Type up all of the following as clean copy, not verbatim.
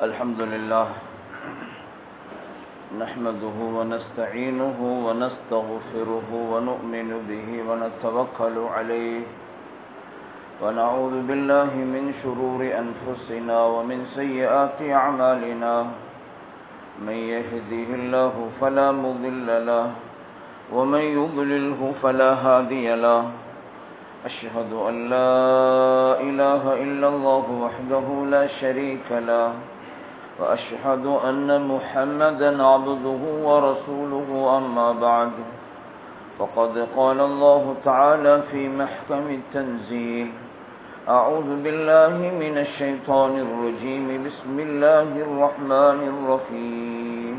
الحمد لله نحمده ونستعينه ونستغفره ونؤمن به ونتوكل عليه ونعوذ بالله من شرور أنفسنا ومن سيئات أعمالنا من يهده الله فلا مضل له ومن يضلله فلا هادي له أشهد أن لا إله إلا الله وحده لا شريك له وأشهد أن محمدا عبده ورسوله أما بعد فقد قال الله تعالى في محكم التنزيل أعوذ بالله من الشيطان الرجيم بسم الله الرحمن الرحيم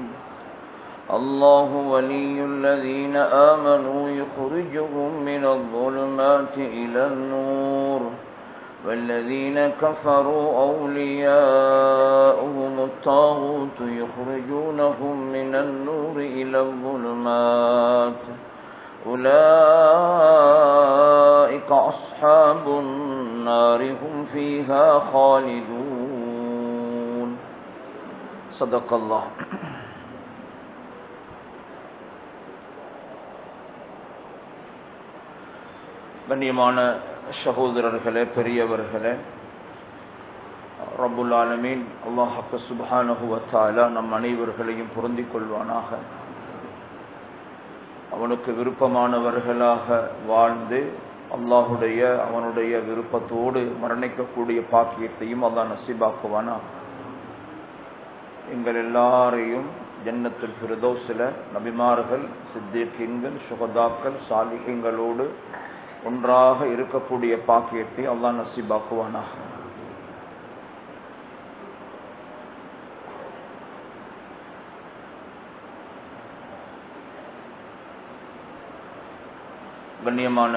الله ولي الذين آمنوا يخرجهم من الظلمات إلى النور والذين كفروا أولياؤهم الطاغوت يخرجونهم من النور إلى الظلمات أولئك أصحاب النار هم فيها خالدون صدق الله. கண்ணியமான சகோதரர்களே, பெரியவர்களே, ரப்புல் ஆலமீன் அல்லாஹ் சுப்ஹானஹு வ தஆலா நம் அனைவர்களையும் பொருந்திக் கொள்வானாக. அவனுக்கு விருப்பமானவர்களாக வாழ்ந்து அல்லாஹுடைய அவனுடைய விருப்பத்தோடு மரணிக்கக்கூடிய பாக்கியத்தையும் அல்லாஹ் நசீபாக்குவானாக. எங்கள் எல்லாரையும் ஜன்னத்துல் ஃபிர்தௌஸில் நபிமார்கள், சித்தீகீன்கள், சுஹதாக்கள், சாலிஹீன்களோடு ஒன்றாக இருக்கக்கூடிய பாக்கியத்தை அல்லாஹ் நசீபாக்குவானாக. கண்ணியமான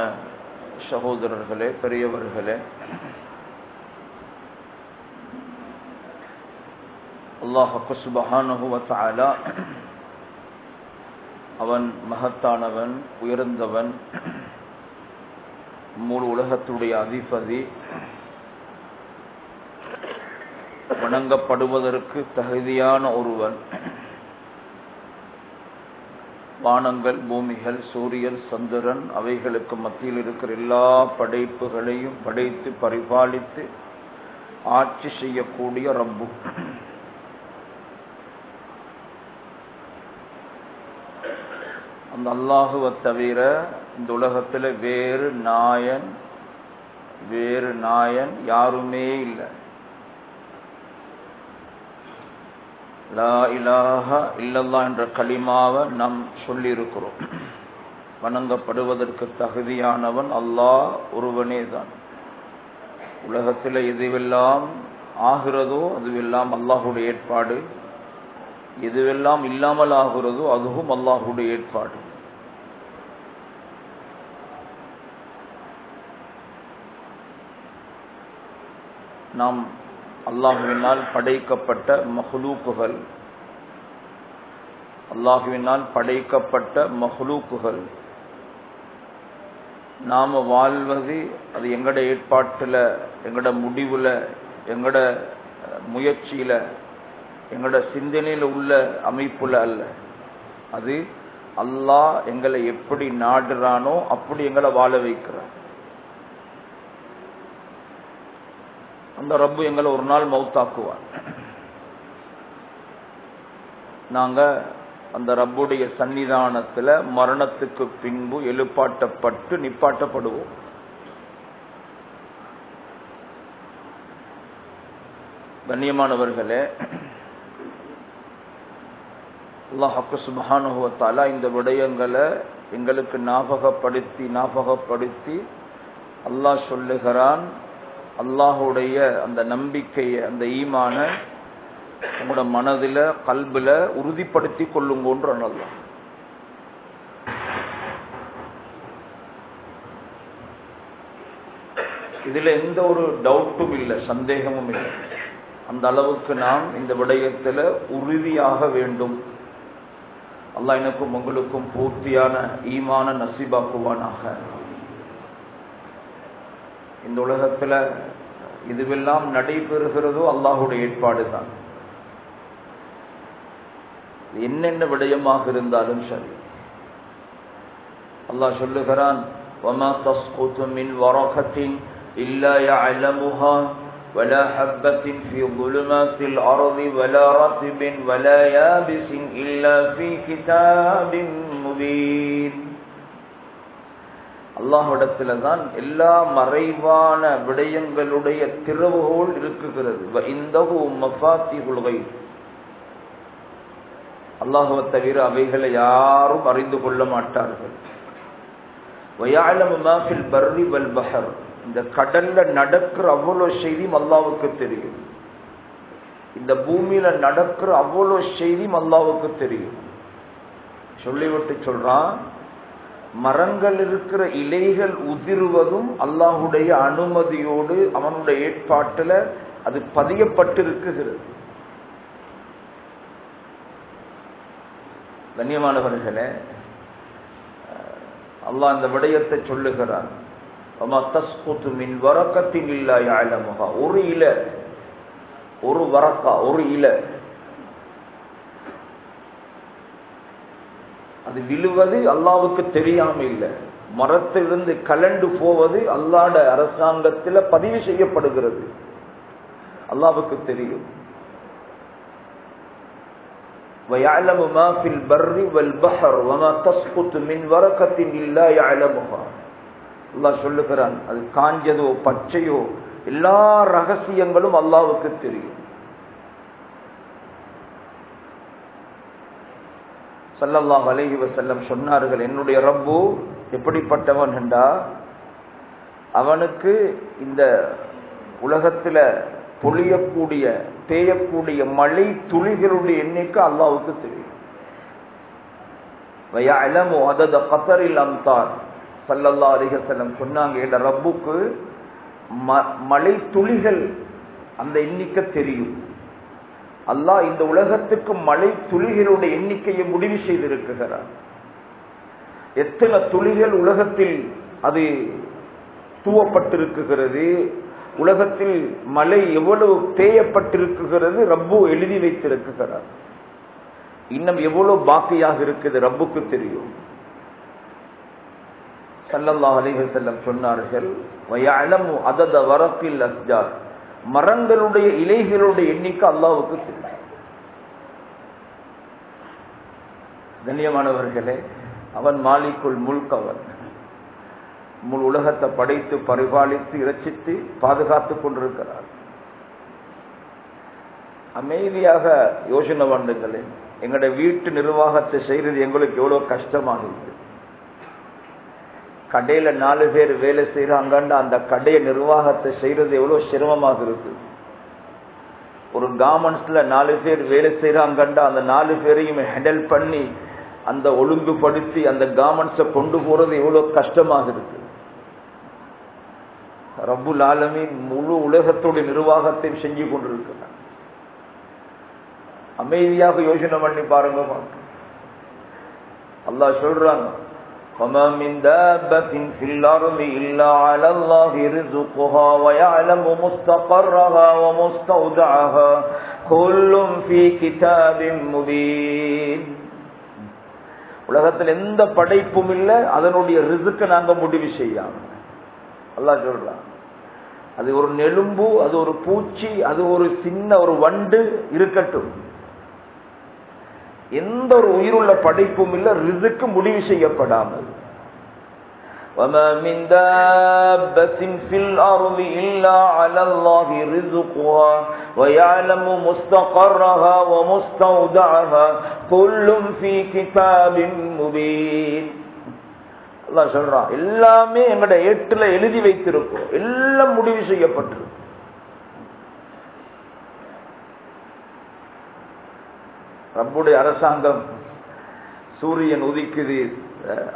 சகோதரர்களே, பெரியவர்களே, அல்லாஹ் சுப்ஹானஹு வ தஆலா அவன் மகத்தானவன், உயர்ந்தவன், முழு உலகத்துடைய அதிபதி, வணங்கப்படுவதற்கு தகுதியான ஒருவன். வானங்கள், பூமிகள், சூரியன், சந்திரன் அவைகளுக்கு மத்தியில் இருக்கிற எல்லா படைப்புகளையும் படைத்து பரிபாலித்து ஆட்சி செய்யக்கூடிய ரப்பு. அந்த அல்லாஹுவை தவிர இந்த உலகத்தில் வேறு நாயன் யாருமே இல்லை. லா இலாஹா இல்லல்லாஹ் என்ற கலிமாவை நாம் சொல்லியிருக்கிறோம். வணங்கப்படுவதற்கு தகுதியானவன் அல்லாஹ் ஒருவனே தான். உலகத்தில் எதுவெல்லாம் ஆகிறதோ அதுவெல்லாம் அல்லாஹுடைய ஏற்பாடு, எதுவெல்லாம் இல்லாமல் ஆகிறதோ அதுவும் அல்லாஹுடைய ஏற்பாடு. நாம் அல்லாஹுவினால் படைக்கப்பட்ட மஹ்லூக்குகள், அல்லாஹுவினால் படைக்கப்பட்ட மஹ்லூக்குகள். நாம் வாழ்வது அது எங்கட ஏற்பாட்டில், எங்கட முடிவில், எங்கட முயற்சியில், எங்கட சிந்தனையில் உள்ள அமைப்புல அல்ல. அது அல்லாஹ் எங்களை எப்படி நாடுறானோ அப்படி எங்களை வாழ வைக்கிறான். அந்த ரப்பு எங்களை ஒரு நாள் மௌத்தாக்குவான். நாங்க அந்த ரப்புடைய சன்னிதானத்துல மரணத்துக்கு பின்பு எழுப்பாட்டப்பட்டு நிப்பாட்டப்படுவோம். கண்ணியமானவர்களே, அல்லாஹ் சுப்ஹானஹு வ தஆலா இந்த விடயங்களை எங்களுக்கு ஞாபகப்படுத்தி அல்லாஹ் சொல்லுகிறான். அல்லாஹுடைய அந்த நம்பிக்கையை, அந்த ஈமான உங்களோட மனதில், கல்புல உறுதிப்படுத்தி கொள்ளுங்கன்ற அல்லாஹ். இதுல எந்த ஒரு டவுட்டும் இல்லை, சந்தேகமும் இல்லை. அந்த அளவுக்கு நாம் இந்த விடயத்தில் உறுதியாக வேண்டும். அல்லாஹ் எனக்கும் உங்களுக்கும் பூர்த்தியான ஈமான நசீபாக்குவானாக. இந்த உலகத்தில் இதுவெல்லாம் நடைபெறுகிறதோ அல்லாஹுடைய ஏற்பாடு தான். என்னென்ன விடயமாக இருந்தாலும் சரி. அல்லாஹ் சொல்லுகிறான், وَمَا تَسْقُطُ مِنْ وَرَقَةٍ إِلَّا يَعْلَمُهَا وَلَا حَبَّةٍ فِي ظُلُمَاتِ الْأَرْضِ وَلَا رَطْبٍ وَلَا يَابِسٍ إِلَّا فِي كِتَابٍ مُبِينٍ. அல்லாஹ்விடத்தில் தான் எல்லா மறைவான விடயங்களுடைய திறவுகோல் இருக்குகிறது. وَإِنْدَهُ مَفَاتِحُ الْغَيْبِ. அல்லாஹ்வை தவிர அவைகளை யாரும் அறிந்து கொள்ள மாட்டார்கள். وَيَعْلَمُ مَا فِي الْبَرِّ وَالْبَحْرِ. இந்த கடல்ல நடக்கிற அவ்வளவு செய்தியும் அல்லாஹ்வுக்கு தெரியும். இந்த பூமியில நடக்கிற அவ்வளவு செய்தியும் அல்லாஹ்வுக்கு தெரியும். சொல்லிவிட்டு சொல்றான், மரங்கள் இருக்கிற இலைகள் உதிர்வதும் அல்லாஹ்வுடைய அனுமதியோடு அவனுடைய ஏற்பாட்டில் அது பதியப்பட்டிருக்கிறது. கண்ணியமானவர்களே, அல்லாஹ் இந்த விடயத்தை சொல்லுகிறான், وَمَا تَسْقُطُ مِنْ وَرَقَةٍ إِلَّا يَعْلَمُهَا. ஒரு இலை, ஒரு வரக்கா, ஒரு இலை, அது விழுவது அல்லாஹ்வுக்கு தெரியாம இல்லை. மரத்திலிருந்து கலண்டு போவது அல்லாஹ்வுடைய அரசாங்கத்தில் பதிவு செய்யப்படுகிறது, அல்லாஹ்வுக்கு தெரியும். وَيَعْلَمُ مَا فِي الْبَرِّ وَالْبَحْرِ وَمَا تَسْقُطُ مِنْ وَرَقَةٍ إِلَّا يَعْلَمُهَا. அல்லாஹ் சொல்லுகிறான், அது காஞ்சதோ பச்சையோ எல்லா ரகசியங்களும் அல்லாஹ்வுக்கு தெரியும். ஸல்லல்லாஹு அலைஹி வஸல்லம் சொன்னார்கள், என்னுடைய ரப்பு எப்படிப்பட்டவன் என்றா, அவனுக்கு இந்த உலகத்துல பொழியக்கூடிய தேயக்கூடிய மழை துளிகளுடைய எண்ணிக்கை அல்லாஹ்வுக்கு தெரியும். வயஅலமு அதத கத்ரில் அம்தார். ஸல்லல்லாஹு அலைஹி வஸல்லம் சொன்னாங்க, என்ற ரப்புக்கு மழை துளிகள் அந்த எண்ணிக்கை தெரியும். அல்லாஹ் இந்த உலகத்துக்கு மழை துளிகளுடைய எண்ணிக்கையை முடிவு செய்திருக்கிறார். எத்தனை துளிகள் உலகத்தில் அது தூவப்பட்டிருக்கிறது, உலகத்தில் மழை எவ்வளவு தேயப்பட்டிருக்கிறது ரப்பு எழுதி வைத்திருக்கிறார். இன்னும் எவ்வளவு பாக்கியாக இருக்குது ரப்புக்கு தெரியும். ஸல்லல்லாஹு அலைஹி வஸல்லம் சொன்னார்கள், வயஅலமு அதத வரக்கில் அஸ்ஜார். மரங்களுடைய இலைகளுடைய எண்ணிக்கை அல்லாஹ்வுக்கு தெரியும். கண்ணியமானவர்களே, அவன் மாலிக்குல் முல்க், அவன் முழு உலகத்தை படைத்து பரிபாலித்து இரட்சித்து பாதுகாத்துக் கொண்டிருக்கிறார். அமைதியாக யோசனை பண்ணுங்களேன், எங்களுடைய வீட்டு நிர்வாகத்தை செய்யறது எங்களுக்கு எவ்வளவு கஷ்டமாக இருக்கு. கடையில 4 பேர் வேலை செய்யறாங்கன்னு அந்த கடைய நிர்வாகத்தை செய்யறது எவ்வளவு சிரமமாக இருக்கு. ஒரு கார்மெண்ட்ஸ்ல 4 பேர் வேலை செய்யறாங்கண்டா அந்த 4 பேரையும் ஹேண்டில் பண்ணி அந்த ஒழுங்குபடுத்தி அந்த கார்மெண்ட்ஸை கொண்டு போறது எவ்வளவு கஷ்டமாக இருக்கு. ரப்புல் ஆலமீன் முழு உலகத்துடைய நிர்வாகத்தை செஞ்சு கொண்டிருக்கிறார். அமைதியாக யோசனை பண்ணி பாருங்க. அல்லாஹ் சொல்றாங்க, وَمَا مِنْ دَابَّةٍ فِي الْأَرْضِ إِلَّا عَلَى اللَّهِ رِزْقُهَا وَيَعْلَمُ مُسْتَقَرَّهَا وَمُسْتَوْدَعَهَا كُلٌّ فِي كِتَابٍ مُبِينٍ. உலகத்தில் எந்த படைப்பும் இல்லை, அதனுடைய ரிஸ்க் நாங்க முடிவு செய்யாம. அல்லாஹ் சொல்றான், அது ஒரு நெலும்பு, அது ஒரு பூச்சி, அது ஒரு சின்ன ஒரு வண்டு இருக்கட்டும், எந்த ஒரு உயிருள்ள படைப்பும் இல்லை ரிஸ்க் முடிவு செய்யப்படாமல். وَمَا مِنْ دَابَّةٍ فِي الْأَرْضِ إِلَّا عَلَى اللَّهِ رِزْقُهَا وَيَعْلَمُ مُسْتَقَرَّهَا وَمُسْتَوْدَعَهَا كُلٌّ فِي كِتَابٍ مُبِينٍ. அல்லாஹ் சொல்றான், எல்லாமே எங்கட ஏட்டுல எழுதி வைத்திருக்கிறோம், எல்லாம் முடிவு செய்யப்பட்டிருக்கு. ரப்புடைய அரசாங்கம். சூரியன் உதிக்குது,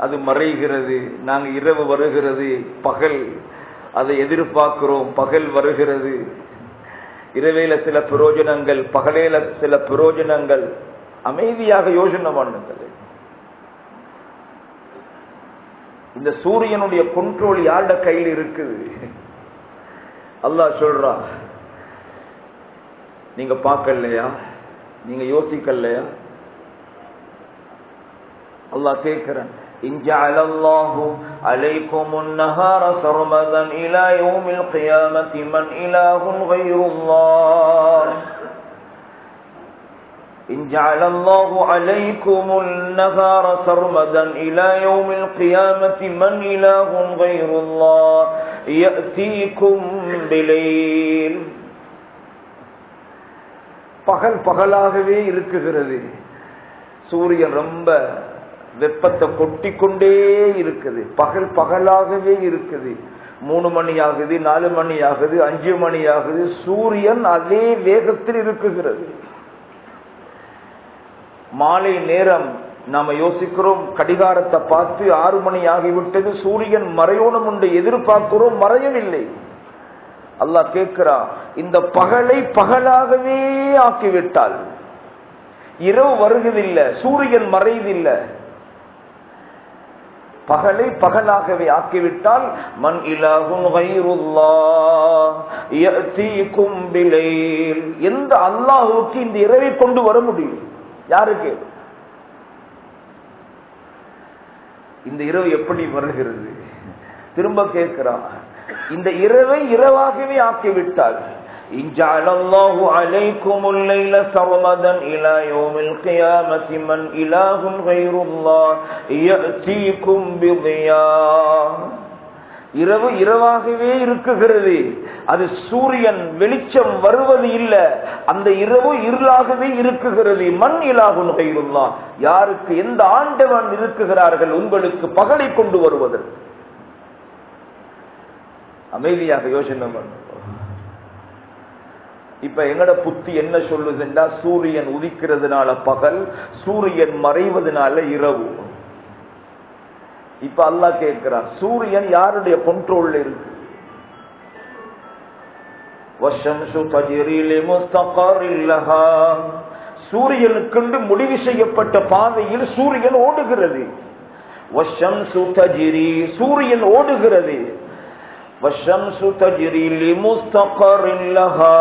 அது மறைகிறது, நாங்க இரவு வருகிறது, பகல் அதை எதிர்பார்க்கிறோம், பகல் வருகிறது. இரவேல சில பிரயோஜனங்கள், பகலேல சில பிரயோஜனங்கள். அமைதியாக யோசனை பண்ணுங்கள். இந்த சூரியனுடைய கண்ட்ரோல் யாருட கையில் இருக்குது? அல்லாஹ் சொல்றான், நீங்க பார்க்கலையா, நீங்க யோசிக்கலையா? அல்லாஹ் கேட்கிறான், இன் ஜஅலல்லாஹு அலைக்குமுன் நஹார சர்மதன் இலா யௌமில் கியாமத்தி மன் இலாஹுன் கைருல்லாஹ். إن جعل الله عليكم النهار سرمدا إلى يوم القيامة من إله غير الله يأتيكم بليل. பகல் பகலாகவே இருக்குகிறது, சூரியன் ரொம்ப வெப்பத்தை கொட்டிக்கொண்டே இருக்குது, பகல் பகலாகவே இருக்குது. 3 மணி ஆகுது, 4 மணி ஆகுது, 5 மணி ஆகுது, சூரியன் அதே வேகத்தில் இருக்குகிறது. மாலை நேரம் நாம யோசிக்கிறோம், கடிகாரத்தை பார்த்து 6 மணி ஆகிவிட்டது, சூரியன் மறையோணும் என்று எதிர்பார்க்கிறோம், மறையவில்லை. அல்லாஹ் கேட்கிறா, இந்த பகலை பகலாகவே ஆக்கிவிட்டால் இரவு வருவதில்லை, சூரியன் மறைவதில்லை, பகலை பகலாகவே ஆக்கிவிட்டால் மன் இலாஹுன் கைருல்லாஹ் யஅதீகும் பிலைல். எந்த அல்லாஹ்வுக்கு இந்த இரவை கொண்டு வர முடியும்? யாருக்கு? இந்த இரவு எப்படி வருகிறது? திரும்ப கேட்கிறான், இந்த இரவை இரவாகவே ஆக்கிவிட்டால் இன் ஜஅலல்லாஹு அலைக்குமுல் லைல சர்மதன் இலா யௌமில் கியாமத்தி மன் இலாஹுன் கைருல்லாஹ் யஅதீகும் பிதியா. இரவு இரவாகவே இருக்குகிறது, அது சூரியன் வெளிச்சம் வருவது இல்லை, அந்த இரவு இருளாகவே இருக்குகிறது. மன் இலாஹுன் கைருல்லாஹ், யாருக்கு எந்த ஆண்டவன் இருக்குகிறார்கள் உங்களுக்கு பகலை கொண்டு வருவதற்கு? அமைதியாக யோசனை பண்ணுவோம். இப்ப எங்கட புத்தி என்ன சொல்லுதுன்னா, சூரியன் உதிக்கிறதுனால பகல், சூரியன் மறைவதனால இரவு. இப்ப அல்லாஹ் கேட்கிறான், சூரியன் யாருடைய கண்ட்ரோல்ல இருக்கு? வஷம்சு தஜ்ரி லிமுஸ்தகரின் லஹா, சூரியனுக்கு முடிவு செய்யப்பட்ட பாதையில் சூரியன் ஓடுகிறது. வஷம்சு தஜ்ரி, சூரியன் ஓடுகிறது. வஷம்சு தஜ்ரி லிமுஸ்தகரின் லஹா,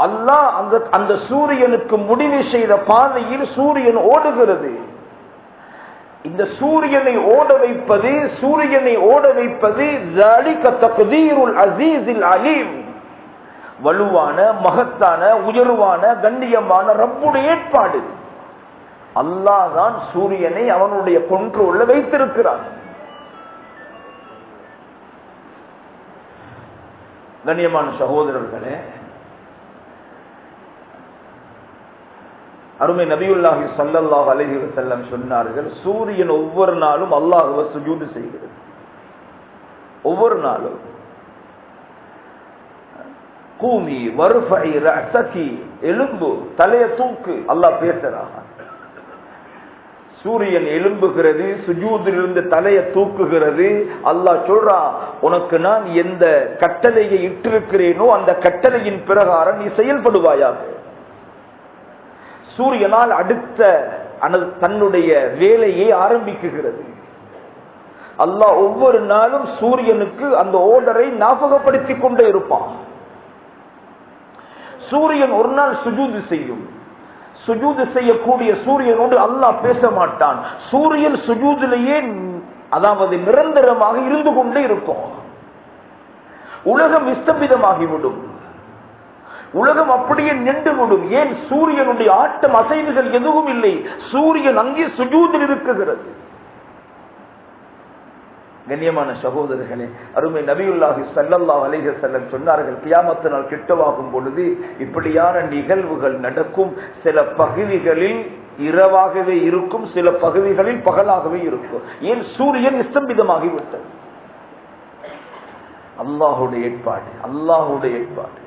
அல்லாஹ் அந்த சூரியனுக்கு முடிவு செய்த பாதையில் சூரியன் ஓடுகிறது. இந்த சூரியனை ஓட வைப்பது, சூரியனை ஓட வைப்பது ذَلِكَ تَقْدِيرُ الْعَزِيزِ الْعَلِيمِ, வலுவான, மகத்தான, உயர்வான, கண்ணியமான ரப்புடைய ஏற்பாடு. அல்லாஹ் தான் சூரியனை அவனுடைய கண்ட்ரோல்ல வைத்திருக்கிறான். கண்ணியமான சகோதரர்களே, அருமை நபியுல்லாஹி ஸல்லல்லாஹு அலைஹி வஸல்லம் சொன்னார்கள், சூரியன் ஒவ்வொரு நாளும் அல்லாஹ்வை சுஜூது செய்கிறது. ஒவ்வொரு நாளும் கூமி வர்ஃபஇ ரஅஸகி, எலும்பு, தலையை தூக்கு, அல்லாஹ் பேசுறான். சூரியன் எழும்புகிறது, சுஜூதிலிருந்து தலையை தூக்குகிறது. அல்லாஹ் சொல்றான், உனக்கு நான் எந்த கட்டளையை இட்டிருக்கிறேனோ அந்த கட்டளையின் பிரகாரம் நீ செயல்படுவாயாக. சூரியனால் அடுத்த தன்னுடைய வேலையை ஆரம்பிக்குகிறது. அல்லாஹ் ஒவ்வொரு நாளும் சூரியனுக்கு அந்த ஓர்டரை ஞாபகப்படுத்திக் கொண்டே இருப்பான். சூரியன் ஒரு நாள் சுஜூது செய்யும். சுஜூது செய்யக்கூடிய சூரியனோடு அல்லாஹ் பேச மாட்டான். சூரியன் சுஜூதிலேயே, அதாவது நிரந்தரமாக இருந்து கொண்டே இருக்கும். உலகம் ஸ்தம்பிதமாகிவிடும், உலகம் அப்படியே நின்றுவிடும். ஏன்? சூரியனுடைய ஆட்டம் அசைவுகள் எதுவும் இல்லை, சூரியன் அங்கே சுஜூதில் இருக்குகிறது. கண்ணியமான சகோதரர்களே, அருமை நபியுல்லாஹி ஸல்லல்லாஹு அலைஹி வஸல்லம் சொன்னார்கள், கியாமத் நாள் கிட்டவாகும் பொழுது இப்படியான நிகழ்வுகள் நடக்கும். சில பகுதிகளில் இரவாகவே இருக்கும், சில பகுதிகளில் பகலாகவே இருக்கும். ஏன்? சூரியன் ஸ்தம்பிதமாகிவிட்டது. அல்லாஹுடைய ஏற்பாடு, அல்லாஹுடைய ஏற்பாடு.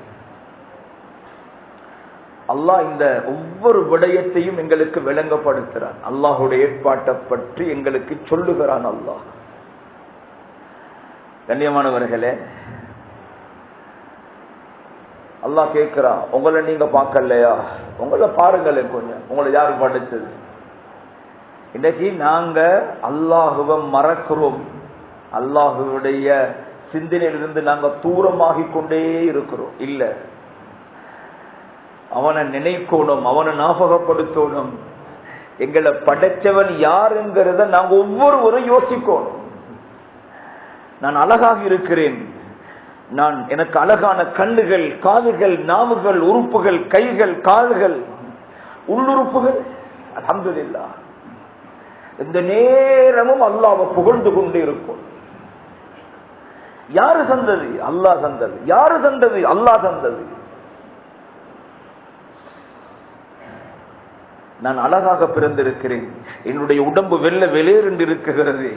அல்லாஹ் இந்த ஒவ்வொரு விடயத்தையும் எங்களுக்கு விளங்கப்படுத்துறான். அல்லாஹுடைய ஏற்பாட்டை பற்றி எங்களுக்கு சொல்லுகிறான் அல்லாஹ். கண்ணியமானவர்களே, அல்லாஹ் கேட்கிறான், உங்களை நீங்க பார்க்கலையா? உங்களை பாருங்களேன் கொஞ்சம், உங்களை யாரு படைச்சது? இன்னைக்கு நாங்க அல்லாஹுவை மறக்கிறோம், அல்லாஹுடைய சிந்தனையிலிருந்து நாங்க தூரமாகிக் கொண்டே இருக்கிறோம். இல்ல, அவனை நினைக்கணும், அவனை ஞாபகப்படுத்தணும். எங்களை படைச்சவன் யாருங்கிறத நாங்க ஒவ்வொருவரும் யோசிக்கணும். நான் அழகாக இருக்கிறேன், எனக்கு அழகான கண்ணுகள், காதுகள், நாவுகள், உறுப்புகள், கைகள், கால்கள், உள்ளுறுப்புகள். அல்ஹம்துலில்லாஹ். இந்த நேரமும் அல்லாஹ்வை புகழ்ந்து கொண்டு இருக்கும். யாரு தந்தது? அல்லாஹ் தந்தது. யாரு தந்தது? அல்லாஹ் தந்தது. நான் அழகாக பிறந்திருக்கிறேன், என்னுடைய உடம்பு வெள்ள வெளியேறு இருக்குகிறது,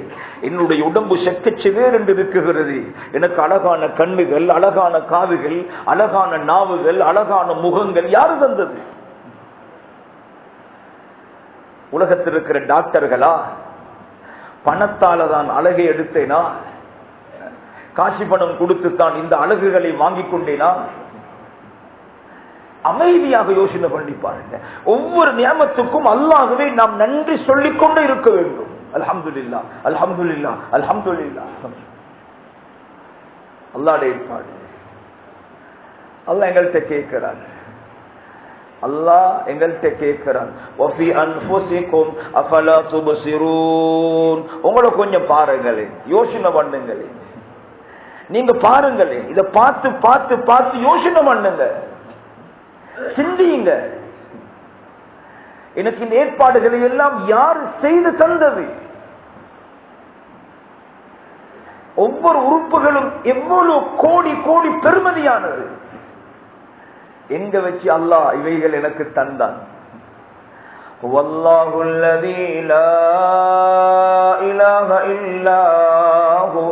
என்னுடைய உடம்பு செக்கச்சிவேர் என்று இருக்குகிறது, எனக்கு அழகான கண்ணுகள், அழகான காதுகள், அழகான நாவுகள், அழகான முகங்கள். யாரு தந்தது? உலகத்தில் இருக்கிற டாக்டர்களா? பணத்தால தான் அழகை எடுத்தேனா? காசி பணம் கொடுத்துத்தான் இந்த அழகுகளை வாங்கிக் கொண்டேனா? அமைதியாக யோசனை பண்ணி பாருங்க. ஒவ்வொரு நியமத்துக்கும் அல்லாஹ்வே நாம் நன்றி சொல்லிக் கொண்டு இருக்க வேண்டும். அல்ஹம்துலில்லாஹ், அல்ஹம்துலில்லாஹ், அல்ஹம்துலில்லாஹ். அல்லாஹ்வுடைய ஏற்பாடு. அல்லாஹ் எங்கள்கிட்ட கேட்கிறார். அல்லாஹ் எங்கள்கிட்ட கேட்கிறான், வஃபி அன்ஃபுஸிகும் அஃபலா துப்சிரூன். உங்களை கொஞ்சம் பாருங்களேன், யோசனை பண்ணுங்களேன். நீங்க பாருங்களேன், இதை பார்த்து பார்த்து பார்த்து யோசனை பண்ணுங்க, சிந்தியுங்க. எனக்கு இந்த ஏற்பாடுகளை எல்லாம் யார் செய்து தந்தது? ஒவ்வொரு உறுப்புகளும் எவ்வளவு கோடி கோடி பெருமதியானது. எங்க வச்சு அல்லாஹ் இவைகள் எனக்கு தந்தான்? வல்லாஹு அல்லதீ லா இலாஹ இல்லாஹு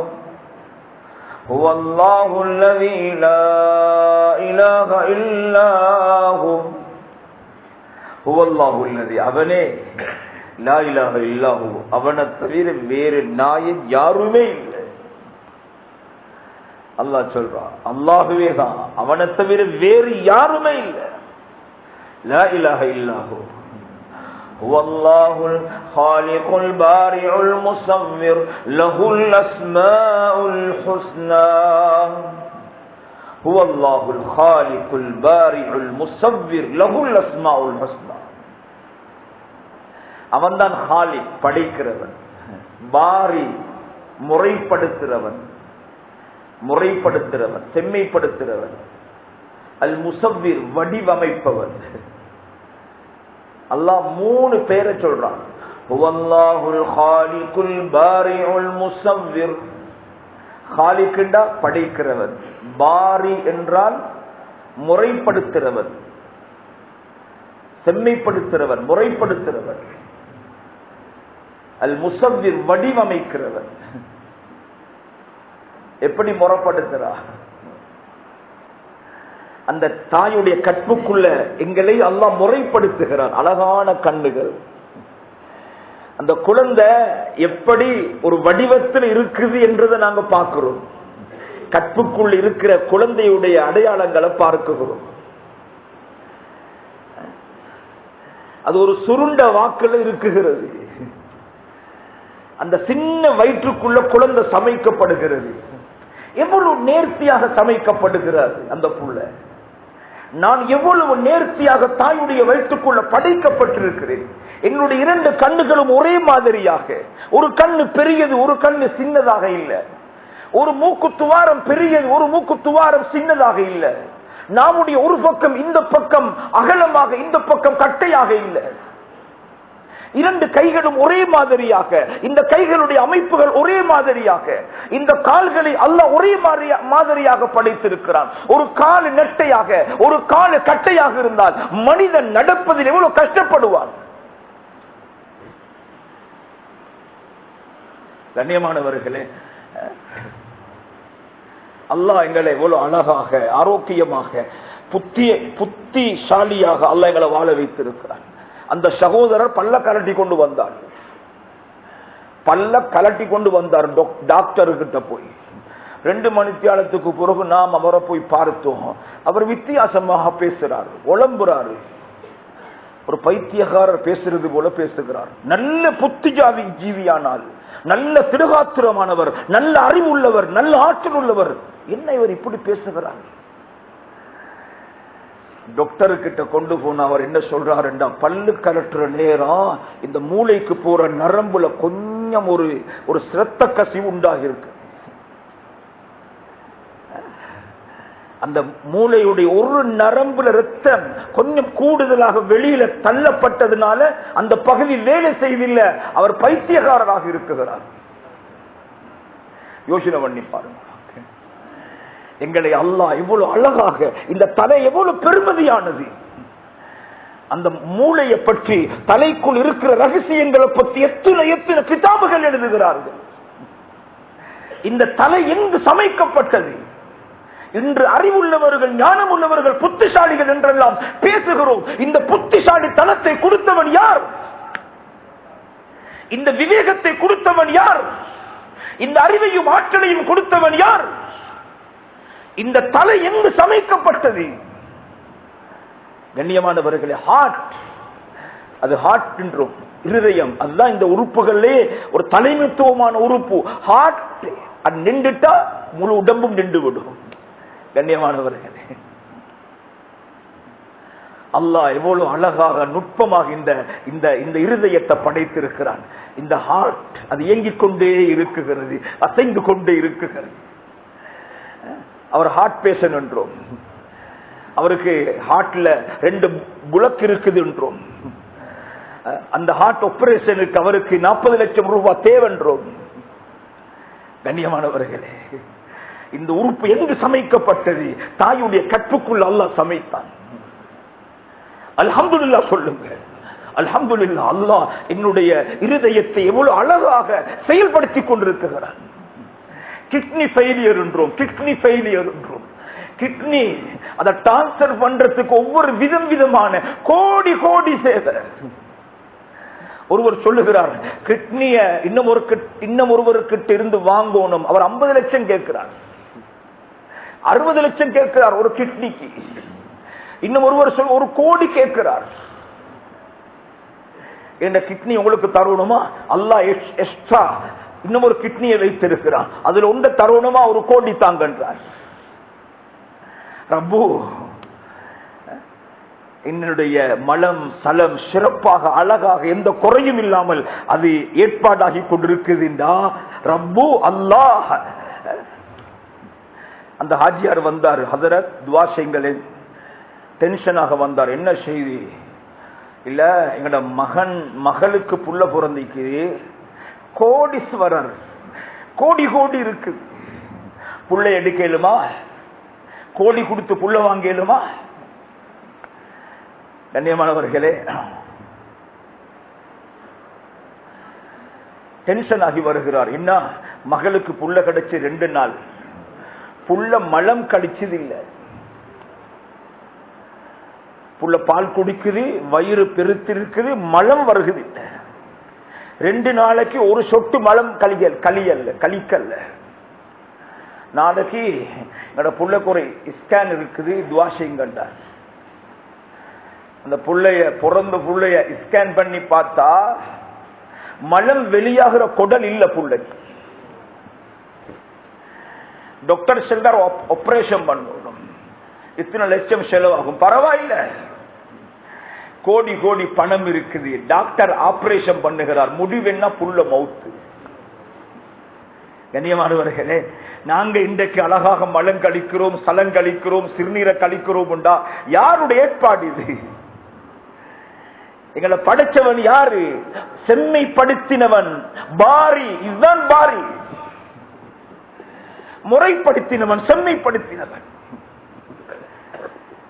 வல்லாஹு அல்லதீ லா இலாஹ இல்லாஹு வல்லாஹு அல்லதீ, அவனே லா இலாஹ இல்லாஹு, அவனை தவிர வேறு நாயன் யாருமே இல்லை. அல்லாஹ் சொல்றான், அல்லாஹுவே தான், அவனை தவிர வேறு யாருமே இல்லை. லா இலாஹ இல்லாஹு வல்லாஹுல் ஹாலிகுல் பாரிஉல் முஸவ்விர் லஹுல் அஸ்மாஉல் ஹுஸ்னா. ஹுவல்லாஹுல் ஹாலிகுல் பாரிஉல் முஸவ்விர் லஹுல் அஸ்மாஉல் ஹுஸ்னா. அவன்தான் ஹாலிக், படைக்கிறவன், பாரி முறைப்படுத்துறவன், செம்மைப்படுத்துறவன், அல் முஸவ்விர் வடிவமைப்பவன். அல்லாஹ் 3 பேரை சொல்றான். ஹுவல்லாஹுல் ஹாலிகுல் பாரிஉல் முஸவ்விர். ஹாலிக் என்றால் படைக்கிறவன், பாரி என்றால் முறைப்படுத்துறவன், செம்மைப்படுத்துறவன், முறைப்படுத்துறவன், அல் முஸவ்விர் வடிவமைக்கிறவன். எப்படி முறைப்படுத்துறா? அந்த தாயுடைய கற்புக்குள்ள எங்களை அல்லாஹ் முறைப்படுத்துகிறான். அழகான கண்ணுகள். அந்த குழந்தை எப்படி ஒரு வடிவத்தில் இருக்குது என்றதை நாங்க பார்க்கிறோம். கற்புக்குள் இருக்கிற குழந்தையுடைய அடையாளங்களை பார்க்கிறோம். அது ஒரு சுருண்ட வாக்குல இருக்குகிறது. அந்த சின்ன வயிற்றுக்குள்ள குழந்தை சமைக்கப்படுகிறது. எவ்வளவு நேர்த்தியாக சமைக்கப்படுகிறது அந்த புள்ள. நான் எவ்வளவு நேர்த்தியாக தாயுடைய வயிற்றுக்குள்ள படைக்கப்பட்டிருக்கிறேன். என்னுடைய 2 கண்ணுகளும் ஒரே மாதிரியாக, ஒரு கண்ணு பெரியது, ஒரு கண்ணு சின்னதாக இல்லை. ஒரு மூக்கு துவாரம் பெரியது, ஒரு மூக்கு துவாரம் சின்னதாக இல்லை. நம்முடைய ஒரு பக்கம் இந்த பக்கம் அகலமாக, இந்த பக்கம் கட்டையாக இல்லை. 2 கைகளும் ஒரே மாதிரியாக, இந்த கைகளுடைய அமைப்புகள் ஒரே மாதிரியாக, இந்த கால்களை அல்லாஹ் ஒரே மாதிரியாக படைத்திருக்கிறான். ஒரு கால் நெட்டையாக, ஒரு கால் கட்டையாக இருந்தால் மனிதன் நடப்பதில் எவ்வளவு கஷ்டப்படுவான். கண்ணியமானவர்களே, அல்லாஹ் எங்களை எவ்வளவு அழகாக, ஆரோக்கியமாக, புத்திசாலியாக அல்லாஹ் எங்களை வாழ வைத்திருக்கிறான். அந்த சகோதரர் பல்ல கலட்டி கொண்டு வந்தார். டாக்டர் கிட்ட போய் 2 மணித்தியாலத்துக்கு பிறகு நாம் அவரை போய் பார்த்தோம். அவர் வித்தியாசமாக பேசுறாரு, உளம்புறாரு. ஒரு பைத்தியக்காரர் பேசுறது போல பேசுகிறார். நல்ல புத்திஜாவி ஜீவியானால், நல்ல திருகாத்திரமானவர், நல்ல அறிவுள்ளவர், நல்ல ஆற்றல் உள்ளவர். என்ன இவர் இப்படி பேசுகிறார்? டாக்டரு கிட்ட கொண்டு போன அவர் என்ன சொல்றாருன்னா, பல்லு கலட்டுற நேரம் இந்த மூளைக்கு போற நரம்புல கொஞ்சம் ஒரு சிரத்த கசிவு உண்டாகி இருக்கு. அந்த மூளையுடைய ஒரு நரம்புல ரத்தம் கொஞ்சம் கூடுதலாக வெளியில தள்ளப்பட்டதுனால அந்த பகுதி வேலை செய்தில்லை. அவர் பைத்தியக்காரராக இருக்கிறார். யோசனை பண்ணி பாருங்க. எங்களை அல்லாஹ் எவ்வளவு அழகாக, இந்த தலை எவ்வளவு பெருமதியானது. அந்த மூளையை பற்றி, தலைக்குள் இருக்கிற ரகசியங்களை பற்றி எத்தனை கிதாபுகள் எழுதுகிறார்கள். இந்த தலை எங்கு சமைக்கப்பட்டது? இன்று அறிவுள்ளவர்கள், ஞானம் உள்ளவர்கள், புத்திசாலிகள் என்றெல்லாம் பேசுகிறோம். இந்த புத்திசாலி தனத்தை கொடுத்தவன் யார்? இந்த விவேகத்தை கொடுத்தவன் யார்? இந்த அறிவையும் ஆற்றலையும் கொடுத்தவன் யார்? இந்த தலை எங்கு சமைக்கப்பட்டது? கண்ணியமானவர்களே, ஹார்ட், அது ஹார்ட் என்றும் இருதயம், அதுதான் இந்த உறுப்புகளே ஒரு தலைமைத்துவமான உறுப்பு. ஹார்ட் அது நின்றுட்டா முழு உடம்பும் நின்று விடும். கண்ணியமானவர்களே, அல்லாஹ் எவ்வளவு அழகாக நுட்பமாக இந்த இருதயத்தை படைத்திருக்கிறான். இந்த ஹார்ட் அது இயங்கிக் கொண்டே இருக்குகிறது, அசைந்து கொண்டே இருக்குகிறது. அவர் ஹார்ட் பேஷண்ட் என்றோம், அவருக்கு ஹார்ட்ல 2 புலக் இருக்குது என்றோம். அந்த ஹார்ட் ஆபரேஷனுக்கு அவருக்கு 40 லட்சம் ரூபாய் தேவென்றோம். கண்ணியமானவர்களே, இந்த உறுப்பு எங்கு சமைக்கப்பட்டது? தாயுடைய கற்புக்குள் அல்லாஹ் சமைத்தான். அல்ஹம்துலில்லாஹ் சொல்லுங்க, அல்ஹம்துலில்லாஹ். அல்லாஹ் என்னுடைய இருதயத்தை எவ்வளவு அழகாக செயல்படுத்தி கொண்டிருக்கிறான். கிட்னி ஃபெயிலியர் என்றோம், கிட்னி ஃபெயிலியர் என்றோம். கிட்னி அதை டிரான்ஸ்பர் பண்றதுக்கு ஒவ்வொரு விதமான கோடி கோடி சேவை. ஒருவர் சொல்லுகிறார், கிட்னிய இன்னும் ஒருவருக்கிட்ட இருந்து வாங்கணும். அவர் 50 லட்சம் கேட்கிறார், 60 லட்சம் கேட்கிறார் ஒரு கிட்னிக்கு. இன்னும் ஒருவர் சொல் 1 கோடி கேட்கிறார். இந்த கிட்னி உங்களுக்கு தருணுமா? அல்லாஹ் எக்ஸ்ட்ரா இன்னும் ஒரு கிட்னியை வைத்திருக்கிறான், அதுல ஒன்றை தருணுமா? 1 கோடி தாங்கன்றார். ரப்பு, என்னுடைய மலம் சலம் சிறப்பாக அழகாக எந்த குறையும் இல்லாமல் அது ஏற்பாடாகி கொண்டிருக்குதுண்டா ரப்பு அல்லாஹ். அந்த ஹாஜியார் வந்தார், ஹதரத் துவா செய்யுங்களேன். டென்ஷனாக வந்தார். என்ன செய்தி? இல்ல, எங்கட மகளுக்கு புள்ள பிறந்திக்கு, கோடீஸ்வரர், கோடி கோடி இருக்கு, புள்ள எடுக்கலுமா? கோடி கொடுத்து புள்ள வாங்கலுமா? கண்ணியமானவர்களே, டென்ஷன் ஆகி வருகிறார். என்ன, மகளுக்கு புள்ள கிடைச்சு 2 நாள், புள்ள மலம் கடிச்சது இல்லை. புள்ள பால் குடிக்குது, வயிறு பெருத்திருக்குது, மலம் வருகுது. 2 நாளைக்கு 1 சொட்டு மலம் கழிக்கல்ல. நாளைக்கு என்னோட புள்ளைக்கு ஒரு ஸ்கேன் இருக்குது, துவா செய்யுங்கன்றார். அந்த பிறந்த புள்ளைய ஸ்கேன் பண்ணி பார்த்தா மலம் வெளியாகிற குடல் இல்ல புள்ளைக்கு. டாக்டர் சொல்றார் ஆபரேஷன் பண்ணணும், இத்தனை லட்சம் செலவாகும். பரவாயில்ல, கோடி கோடி பணம் இருக்குது. டாக்டர் ஆபரேஷன் பண்ணுகிறார், முடிவு என்ன? புள்ள மவுத்து. கண்ணியமானவர்களே, நாங்க இன்றைக்கு அழகாக மலம் கழிக்கிறோம், சலம் கழிக்கிறோம், சிறுநீரை கழிக்கிறோம். யாருடைய ஏற்பாடு இது? எங்களை படைச்சவன் யாரு? செம்மைப்படுத்தினவன் பாரி. இதுதான் பாரி, முறைப்படுத்தினவன், செம்மைப்படுத்தினவன்.